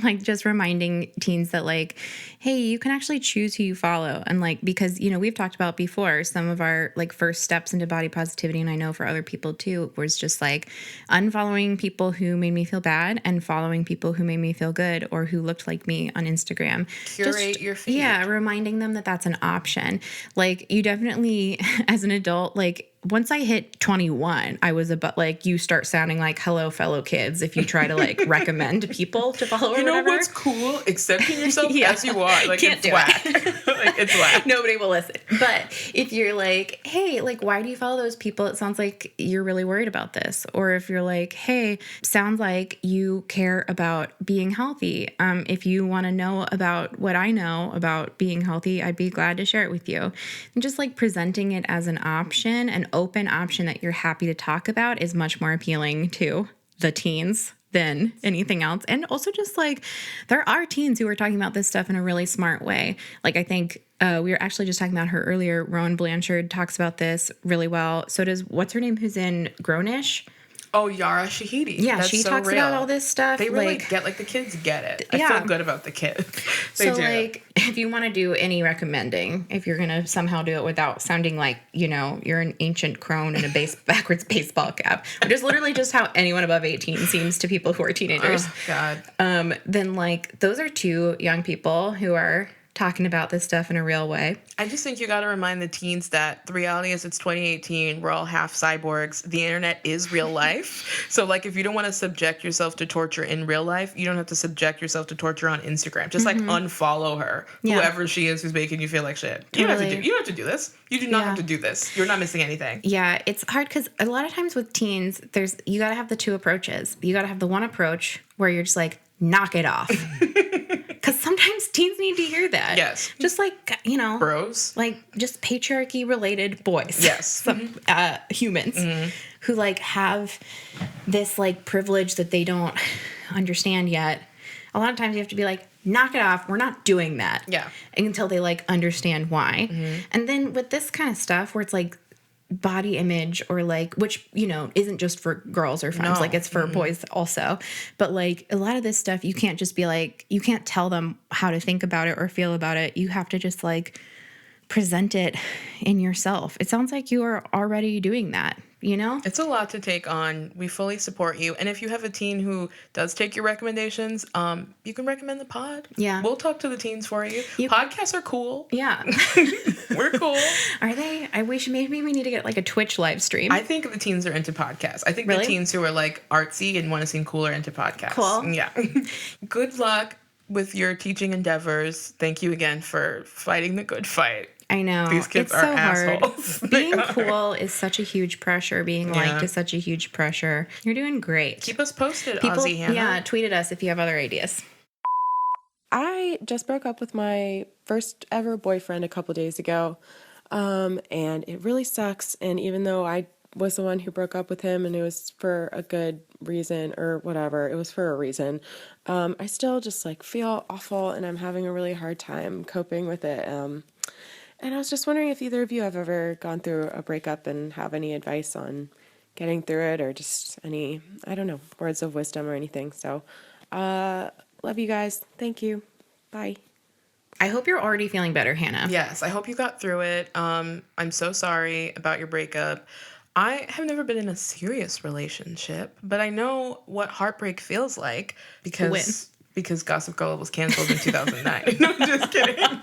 like just reminding teens that like, hey, you can actually choose who you follow. And like, because, you know, we've talked about before some of our like first steps into body positivity. And I know for other people too, was just like unfollowing people who made me feel bad and following people who made me feel good or who looked like me on Instagram. Curate your feed. Yeah. Reminding them that that's an option. Like you definitely, as an adult, like once I hit 21, I was about like, you start sounding like hello, fellow kids, if you try to like recommend people to follow or You know whatever. what's cool? Accepting yourself Yeah. as you are. Like, Can't it's do whack. it. Like, it's whack. Nobody will listen. But if you're like, hey, like, why do you follow those people? It sounds like you're really worried about this. Or if you're like, hey, sounds like you care about being healthy. If you want to know about what I know about being healthy, I'd be glad to share it with you. And just like presenting it as an option, an open option that you're happy to talk about is much more appealing to the teens than anything else. And also just like, there are teens who are talking about this stuff in a really smart way. Like, I think we were actually just talking about her earlier. Rowan Blanchard talks about this really well. So does, what's her name who's in Grownish? Oh, Yara Shahidi. Yeah, That's she so talks real. about all this stuff. They really like, get, like, the kids get it. I Yeah. feel good about the kids. They so do. like, if you want to do any recommending, if you're going to somehow do it without sounding like, you know, you're an ancient crone in a backwards baseball cap, which is literally just how anyone above 18 seems to people who are teenagers. Oh, God. Then like, those are two young people who are talking about this stuff in a real way. I just think you got to remind the teens that the reality is it's 2018. We're all half cyborgs. The internet is real life. So, like, if you don't want to subject yourself to torture in real life, you don't have to subject yourself to torture on Instagram. Just, like, unfollow her, Yeah. whoever she is who's making you feel like shit. You don't Totally. have to do this. You do not Yeah. have to do this. You're not missing anything. Yeah, it's hard because a lot of times with teens, you got to have the two approaches. You got to have the one approach where you're just like, knock it off. Because sometimes teens need to hear that. Yes. Just like, you know, Bros. like just patriarchy related boys. Yes. Some humans who like have this like privilege that they don't understand yet. A lot of times you have to be like, knock it off. We're not doing that. Yeah. Until they like understand why. And then with this kind of stuff where it's like body image or like, which, you know, isn't just for girls or femmes, No. like it's for boys also. But like a lot of this stuff, you can't just be like, you can't tell them how to think about it or feel about it. You have to just like present it in yourself. It sounds like you are already doing that, you know? It's a lot to take on. We fully support you. And if you have a teen who does take your recommendations, you can recommend the pod. Yeah. We'll talk to the teens for you. Podcasts are cool. Yeah. We're cool. Are they? Maybe we need to get like a Twitch live stream. I think the teens are into podcasts. I think Really? the teens who are like artsy and want to seem cooler into podcasts. Cool. Yeah. Good luck with your teaching endeavors. Thank you again for fighting the good fight. I know. These kids it's are so assholes. hard. They Being are. cool is such a huge pressure. Being liked is such a huge pressure. You're doing great. Keep us posted, Ozzy Hannah. Yeah, tweet at us if you have other ideas. I just broke up with my first ever boyfriend a couple days ago, and it really sucks. And even though I was the one who broke up with him and it was for a good reason or whatever, it was for a reason, I still just like feel awful and I'm having a really hard time coping with it. And I was just wondering if either of you have ever gone through a breakup and have any advice on getting through it or just any, I don't know, words of wisdom or anything. So, love you guys. Thank you. Bye. I hope you're already feeling better, Hannah. Yes, I hope you got through it. I'm so sorry about your breakup. I have never been in a serious relationship, but I know what heartbreak feels like because Gossip Girl was canceled in 2009. No, I'm just kidding.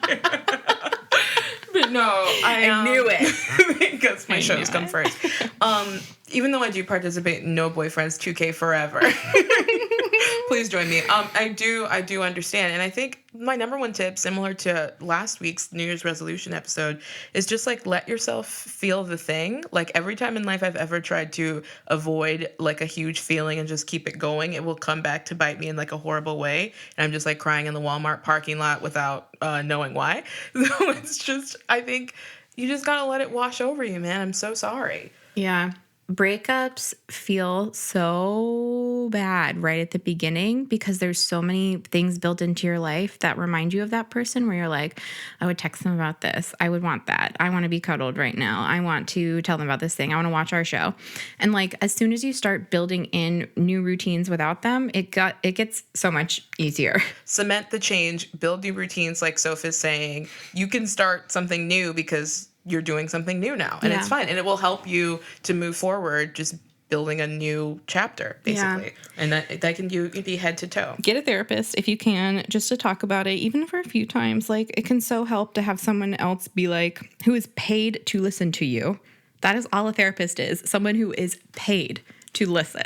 But no, I knew it. because my shows come first. Even though I do participate in No Boyfriends 2K Forever. Please join me. I do understand. And I think my number one tip, similar to last week's New Year's resolution episode, is just like let yourself feel the thing. Like every time in life I've ever tried to avoid like a huge feeling and just keep it going, it will come back to bite me in like a horrible way. And I'm just like crying in the Walmart parking lot without knowing why. So it's just, I think you just gotta let it wash over you, man. I'm so sorry. Yeah. Breakups feel so bad right at the beginning because there's so many things built into your life that remind you of that person where you're like, I would text them about this. I would want that. I want to be cuddled right now. I want to tell them about this thing. I want to watch our show. And like, as soon as you start building in new routines without them, it gets so much easier. Cement the change, build new routines like Sophie's saying. You can start something new because you're doing something new now, and it's fine, and it will help you to move forward, just building a new chapter, basically. And that can be head to toe. Get a therapist if you can, just to talk about it, even for a few times. Like, it can so help to have someone else be like, who is paid to listen to you, That is all a therapist is. Someone who is paid to listen.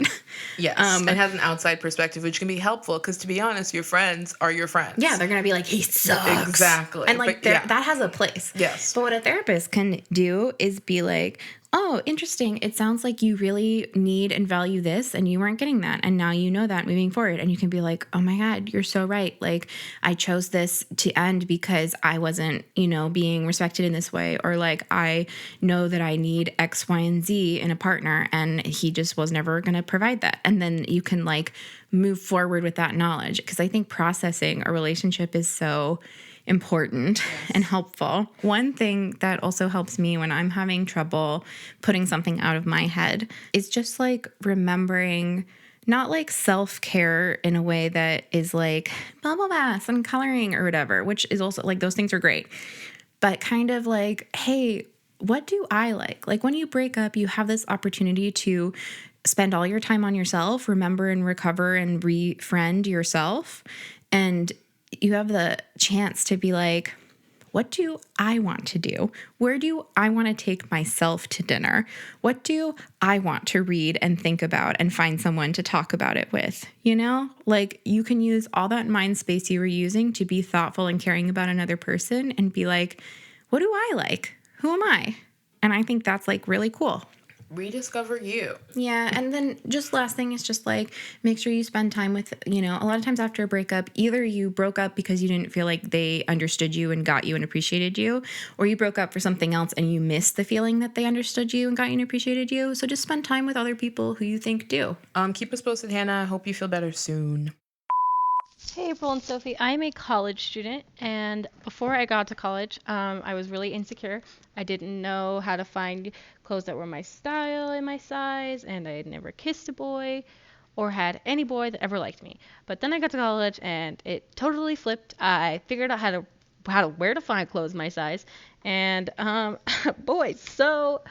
Yes, and has an outside perspective, which can be helpful because, to be honest, your friends are your friends. Yeah, they're going to be like, he sucks. Exactly. And, like, But, yeah. that has a place. Yes. But what a therapist can do is be like, oh, interesting. It sounds like you really need and value this, and you weren't getting that. And now you know that moving forward. And you can be like, oh, my God, you're so right. Like, I chose this to end because I wasn't, being respected in this way. Or, like, I know that I need X, Y, and Z in a partner, and he just was never going to provide that. And then you can, like, move forward with that knowledge. Because I think processing a relationship is so important and helpful. One thing that also helps me when I'm having trouble putting something out of my head is just like remembering, not like self-care in a way that is like bubble baths and coloring or whatever, which is also like those things are great, but kind of like, hey, what do I like? Like when you break up, you have this opportunity to spend all your time on yourself, remember and recover and refriend yourself. And you have the chance to be like, what do I want to do? Where do I want to take myself to dinner? What do I want to read and think about and find someone to talk about it with? Like you can use all that mind space you were using to be thoughtful and caring about another person and be like, what do I like? Who am I? And I think that's like really cool. Rediscover you. Yeah. And then just last thing is just like, make sure you spend time with, a lot of times after a breakup, either you broke up because you didn't feel like they understood you and got you and appreciated you, or you broke up for something else and you missed the feeling that they understood you and got you and appreciated you. So just spend time with other people who you think do. Keep us posted, Hannah. I hope you feel better soon. Hey, April and Sophie. I'm a college student, and before I got to college, I was really insecure. I didn't know how to find clothes that were my style and my size, and I had never kissed a boy or had any boy that ever liked me. But then I got to college, and it totally flipped. I figured out where to find clothes my size, and boys. So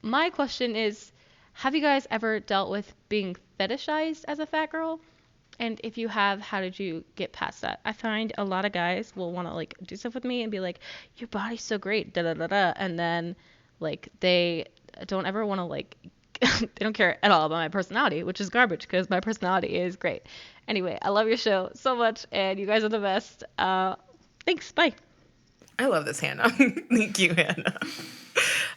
my question is, have you guys ever dealt with being fetishized as a fat girl? And if you have, how did you get past that? I find a lot of guys will want to like do stuff with me and be like, your body's so great, da da da da. And then like they don't ever want to like, they don't care at all about my personality, which is garbage because my personality is great. Anyway, I love your show so much and you guys are the best. Thanks. Bye. I love this, Hannah. Thank you, Hannah.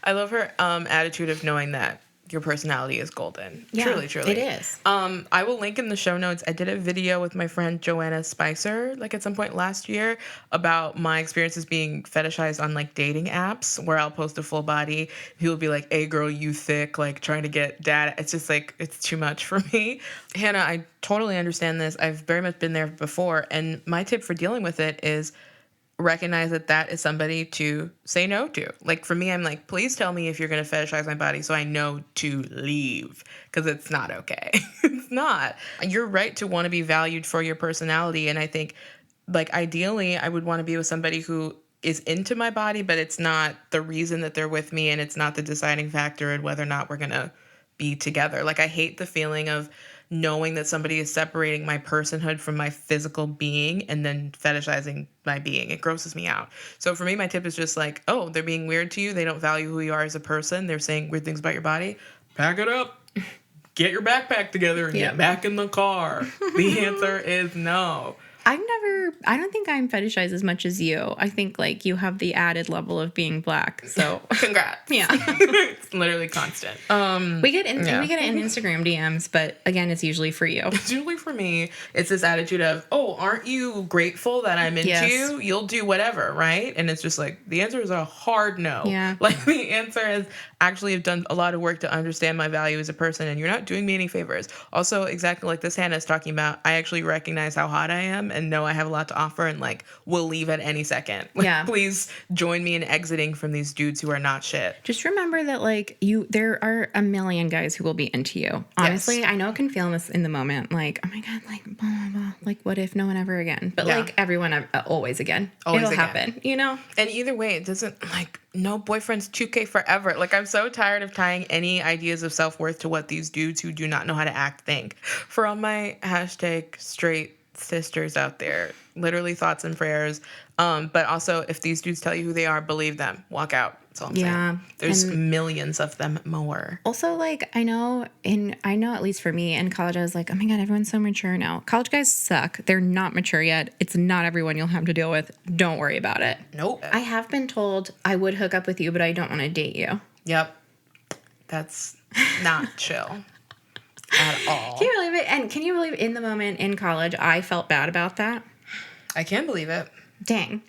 I love her attitude of knowing that your personality is golden. Yeah, truly. it is. I will link in the show notes. I did a video with my friend Joanna Spicer, like at some point last year, about my experiences being fetishized on like dating apps, where I'll post a full body. He'll be like, "Hey, girl, you thick," like trying to get data. It's just like, it's too much for me. Hannah, I totally understand this. I've very much been there before. And my tip for dealing with it is recognize that is somebody to say no to. Like for me, I'm like, please tell me if you're going to fetishize my body so I know to leave, because it's not okay. It's not. You're right to want to be valued for your personality. And I think like ideally I would want to be with somebody who is into my body, but it's not the reason that they're with me and it's not the deciding factor in whether or not we're going to be together. Like I hate the feeling of knowing that somebody is separating my personhood from my physical being and then fetishizing my being. It grosses me out. So for me, my tip is just like, oh, they're being weird to you. They don't value who you are as a person. They're saying weird things about your body. Pack it up. Get your backpack together and get back in the car. The answer is no. I don't think I'm fetishized as much as you. I think like you have the added level of being black. So congrats. Yeah. It's literally constant. We get it in Instagram DMs, but again, it's usually for you. It's usually for me. It's this attitude of, oh, aren't you grateful that I'm into you? You'll do whatever, right? And it's just like, the answer is a hard no. Yeah. Like the answer is, actually have done a lot of work to understand my value as a person, and you're not doing me any favors. Also, exactly like this Hannah is talking about, I actually recognize how hot I am and know I have a lot to offer and like will leave at any second. Like, please join me in exiting from these dudes who are not shit. Just remember that like there are a million guys who will be into you. Honestly, I know it can feel this in the moment, like, oh my God, like blah, blah, blah. Like what if no one ever again? But like everyone always again. It'll happen, you know? And either way, it doesn't like no boyfriend's 2K forever. Like I'm so tired of tying any ideas of self-worth to what these dudes who do not know how to act think. For all my #straight sisters out there, literally thoughts and prayers. But also, if these dudes tell you who they are, believe them. Walk out. That's all I'm saying. There's millions of them more. Also, like, I know at least for me in college, I was like, oh my God, everyone's so mature now. College guys suck. They're not mature yet. It's not everyone you'll have to deal with. Don't worry about it. Nope. I have been told I would hook up with you, but I don't want to date you. Yep. That's not chill at all. Can you believe it? And can you believe in the moment in college, I felt bad about that? I can believe it. Dang.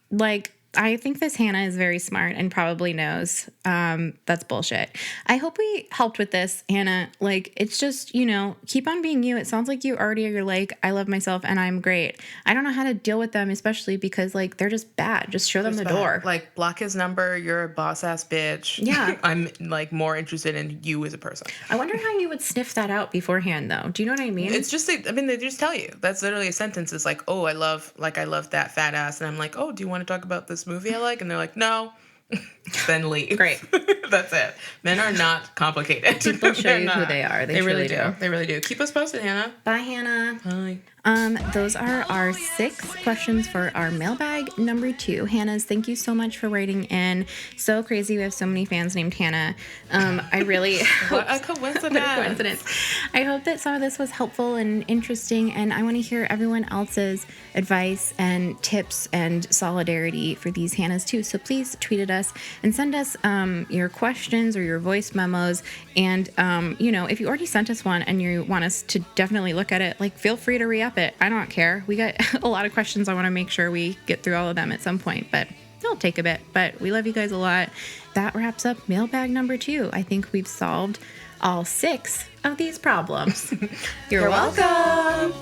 Like, I think this Hannah is very smart and probably knows that's bullshit. I hope we helped with this, Hannah. Like, it's just, keep on being you. It sounds like you already are like, I love myself and I'm great. I don't know how to deal with them, especially because, like, they're just bad. Just show them the door. Like, block his number. You're a boss-ass bitch. Yeah. I'm, like, more interested in you as a person. I wonder how you would sniff that out beforehand, though. Do you know what I mean? It's just, they just tell you. That's literally a sentence. It's like, oh, I love that fat ass. And I'm like, oh, do you want to talk about this movie I like? And they're like, no. Then leave. Great. That's it. Men are not complicated. People show you who they are. They really truly do. They really do. Keep us posted, Hannah. Bye, Hannah. Bye. Those are our 6 questions for our mailbag number 2. Hannah's, thank you so much for writing in. So crazy we have so many fans named Hannah. I really What a coincidence. What a coincidence. I hope that some of this was helpful and interesting, and I want to hear everyone else's advice and tips and solidarity for these Hannahs too. So please tweet at us and send us your questions or your voice memos. And if you already sent us one and you want us to definitely look at it, like, feel free to re-up it. I don't care. We got a lot of questions. I want to make sure we get through all of them at some point, but it'll take a bit. But we love you guys a lot. That wraps up mailbag number 2. I think we've solved all 6 of these problems. You're welcome.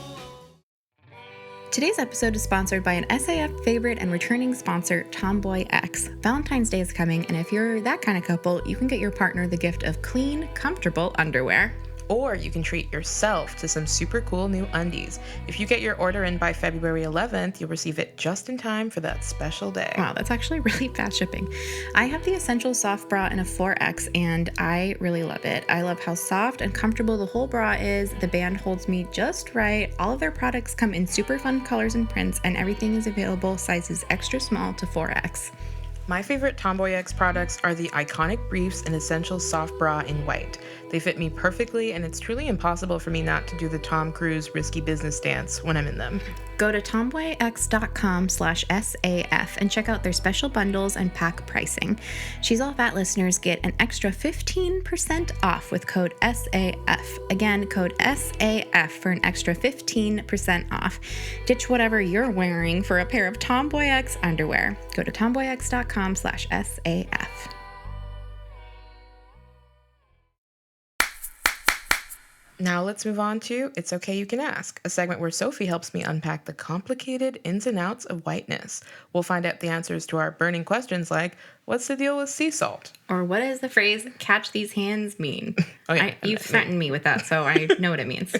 Today's episode is sponsored by an SAF favorite and returning sponsor, Tomboy X. Valentine's Day is coming, and if you're that kind of couple, you can get your partner the gift of clean, comfortable underwear. Or you can treat yourself to some super cool new undies. If you get your order in by February 11th, you'll receive it just in time for that special day. Wow, that's actually really fast shipping. I have the Essential Soft Bra in a 4X, and I really love it. I love how soft and comfortable the whole bra is. The band holds me just right. All of their products come in super fun colors and prints, and everything is available sizes extra small to 4X. My favorite Tomboy X products are the iconic briefs and Essential Soft Bra in white. They fit me perfectly, and it's truly impossible for me not to do the Tom Cruise risky business dance when I'm in them. Go to tomboyx.com/SAF and check out their special bundles and pack pricing. She's All Fat listeners get an extra 15% off with code SAF. Again, code SAF for an extra 15% off. Ditch whatever you're wearing for a pair of Tomboy X underwear. Go to tomboyx.com/SAF. Now let's move on to It's Okay You Can Ask, a segment where Sophie helps me unpack the complicated ins and outs of whiteness. We'll find out the answers to our burning questions like, what's the deal with sea salt? Or what does the phrase, catch these hands, mean? Oh, yeah, You threatened me with that, so I know what it means.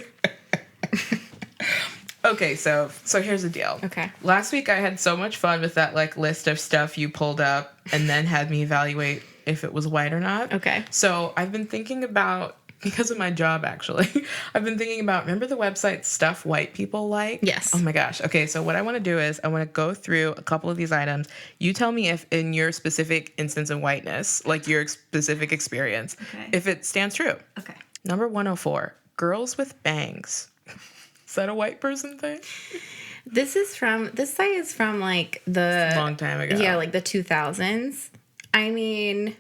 Okay, so here's the deal. Okay. Last week I had so much fun with that list of stuff you pulled up and then had me evaluate if it was white or not. Okay. So I've been thinking about, because of my job actually, I've been thinking about, remember the website Stuff White People Like? Yes. Oh my gosh. Okay, so what I want to do is I want to go through a couple of these items. You tell me if in your specific instance of whiteness, like your specific experience, if it stands true. Okay. Number 104, girls with bangs. Is that a white person thing? This site is from like the long time ago. Yeah, like the 2000s. I mean,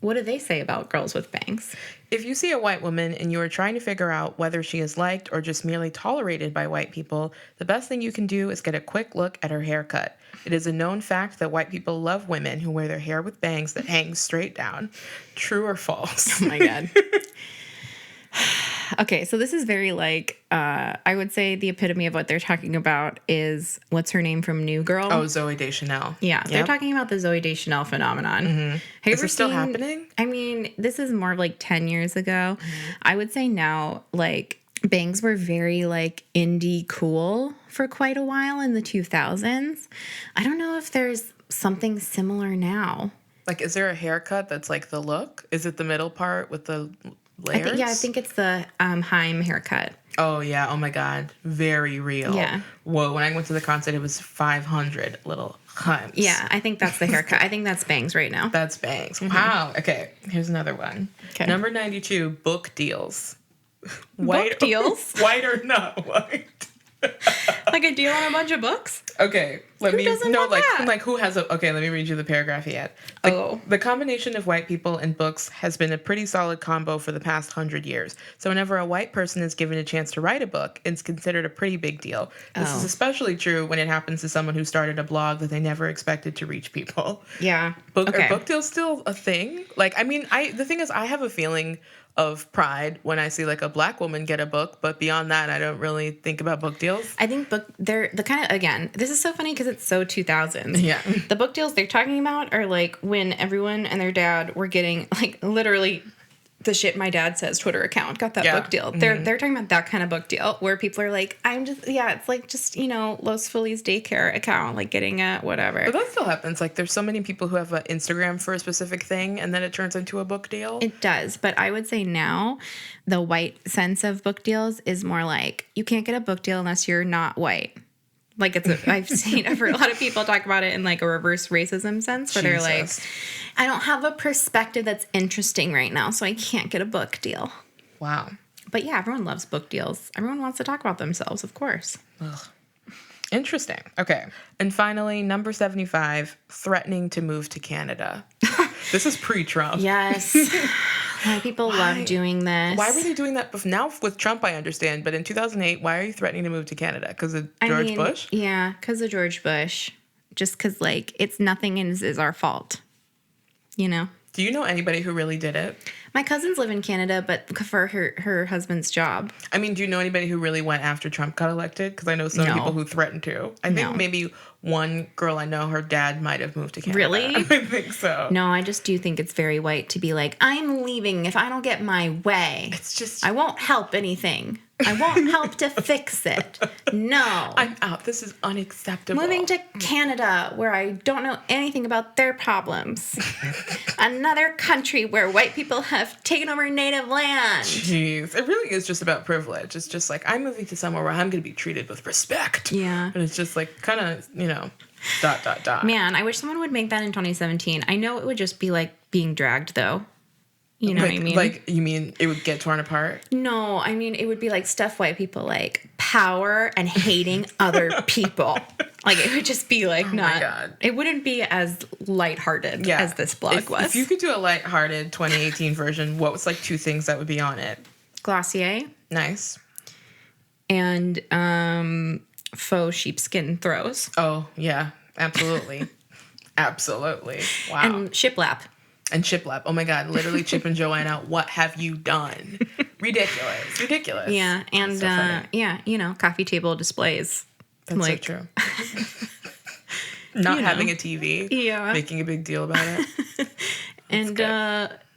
what do they say about girls with bangs? If you see a white woman and you are trying to figure out whether she is liked or just merely tolerated by white people, the best thing you can do is get a quick look at her haircut. It is a known fact that white people love women who wear their hair with bangs that hang straight down. True or false? Oh my God. Okay, so this is very I would say the epitome of what they're talking about is, what's her name from New Girl? Oh, Zooey Deschanel. Yeah, they're talking about the Zooey Deschanel phenomenon. Mm-hmm. Is it still happening? I mean, this is more of 10 years ago. Mm-hmm. I would say now, bangs were very indie cool for quite a while in the 2000s. I don't know if there's something similar now. Is there a haircut that's the look? Is it the middle part with the layers? I think it's the Haim haircut. Oh, yeah. Oh, my God. Very real. Yeah. Whoa. When I went to the concert, it was 500 little humps. Yeah, I think that's the haircut. I think that's bangs right now. That's bangs. Wow. Okay. Here's another one. Okay. Number 92, book deals. Book deals? White or not white? Like a deal on a bunch of books? Okay, let Who me doesn't no want like that? like who has a okay, let me read you the paragraph he had. Oh. The combination of white people and books has been a pretty solid combo for the past 100 years. So whenever a white person is given a chance to write a book, it's considered a pretty big deal. This is especially true when it happens to someone who started a blog that they never expected to reach people. Yeah. Are Okay. book deals still a thing? Like, I mean, the thing is, I have a feeling of pride when I see like a black woman get a book, but beyond that, I don't really think about book deals. I think they're the kind of, again, this is so funny because it's so 2000s. Yeah. The book deals they're talking about are like when everyone and their dad were getting like literally the shit my dad says Twitter account got that book deal. They're talking about that kind of book deal where people are like, it's like just, Los Feliz daycare account, like getting a whatever. But that still happens. Like, there's so many people who have an Instagram for a specific thing, and then it turns into a book deal. It does, but I would say now the white sense of book deals is more like you can't get a book deal unless you're not white. Like I've seen a lot of people talk about it in like a reverse racism sense where they're like, I don't have a perspective that's interesting right now, so I can't get a book deal. Wow. But yeah, everyone loves book deals. Everyone wants to talk about themselves, of course. Ugh. Interesting. Okay. And finally, number 75, threatening to move to Canada. This is pre-Trump. Yes. A lot of people love doing this. Why were they doing that? Now with Trump, I understand. But in 2008, why are you threatening to move to Canada? Because of George Bush? Yeah, because of George Bush. Just because, like, it's nothing is our fault. Do you know anybody who really did it? My cousins live in Canada, but for her husband's job. I mean, do you know anybody who really went after Trump got elected? Because I know some people who threatened to. I think maybe one girl I know, her dad might have moved to Canada. Really? I think so. No, I just do think it's very white to be like, I'm leaving if I don't get my way. It's just... I won't help anything. I won't help to fix it. No. I'm out. This is unacceptable. Moving to Canada, where I don't know anything about their problems. Another country where white people have taken over native land. Jeez. It really is just about privilege. It's just like, I'm moving to somewhere where I'm going to be treated with respect. Yeah. And it's just like, kind of, Man, I wish someone would make that in 2017. I know it would just be like being dragged, though. You know what I mean? Like, you mean it would get torn apart? No, I mean, it would be like stuff white people like power and hating other people. Like, it would just be like my God. It wouldn't be as lighthearted as this blog was. If you could do a lighthearted 2018 version, what was like 2 things that would be on it? Glossier. Nice. And faux sheepskin throws. Oh, yeah. Absolutely. Absolutely. Wow. And shiplap. And shiplap. Oh my God. Literally Chip and Joanna, what have you done? Ridiculous. Yeah. And so coffee table displays. That's like, so true. Not having a TV. Yeah. Making a big deal about it. And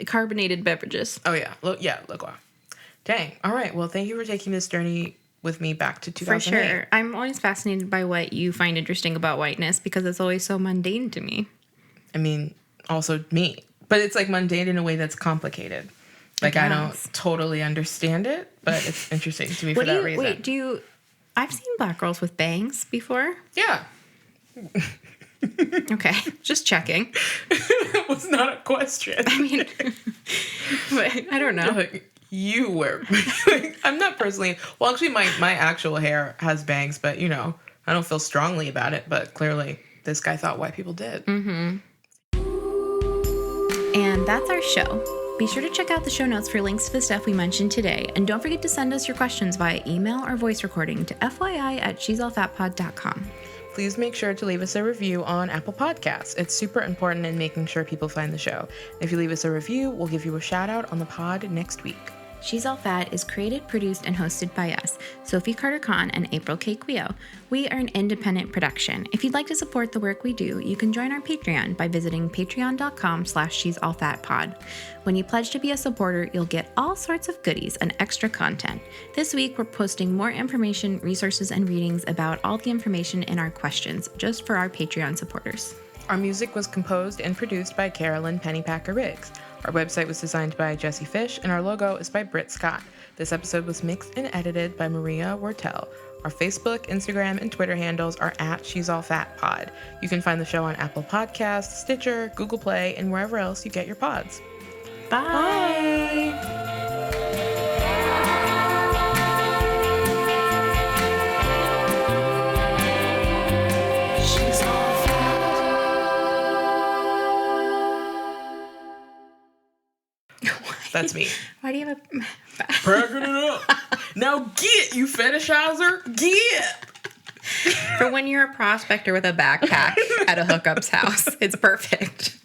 carbonated beverages. Oh yeah. Look. Wow. Dang. All right. Well, thank you for taking this journey with me back to 2008. For sure. I'm always fascinated by what you find interesting about whiteness because it's always so mundane to me. I mean, also me. But it's like mundane in a way that's complicated. Like I don't totally understand it, but it's interesting to me for that reason. Wait, I've seen black girls with bangs before. Yeah. Okay, just checking. That was not a question. I mean, but I don't know. Like, you were. I'm not personally. Well, actually, my actual hair has bangs, but I don't feel strongly about it. But clearly, this guy thought white people did. Mm-hmm. And that's our show. Be sure to check out the show notes for links to the stuff we mentioned today. And don't forget to send us your questions via email or voice recording to FYI@she'sallfatpod.com. Please make sure to leave us a review on Apple Podcasts. It's super important in making sure people find the show. If you leave us a review, we'll give you a shout out on the pod next week. She's All Fat is created, produced, and hosted by us, Sophie Carter-Kahn and April K. Quio. We are an independent production. If you'd like to support the work we do, you can join our Patreon by visiting patreon.com/she'sallfatpod. When you pledge to be a supporter, you'll get all sorts of goodies and extra content. This week, we're posting more information, resources, and readings about all the information in our questions, just for our Patreon supporters. Our music was composed and produced by Carolyn Pennypacker Riggs. Our website was designed by Jesse Fish, and our logo is by Britt Scott. This episode was mixed and edited by Maria Wortel. Our Facebook, Instagram, and Twitter handles are at She's All Fat Pod. You can find the show on Apple Podcasts, Stitcher, Google Play, and wherever else you get your pods. Bye. That's me. Why do you have a... Packing it up. Now get, you fetishizer. Get. For when you're a prospector with a backpack at a hookup's house, it's perfect.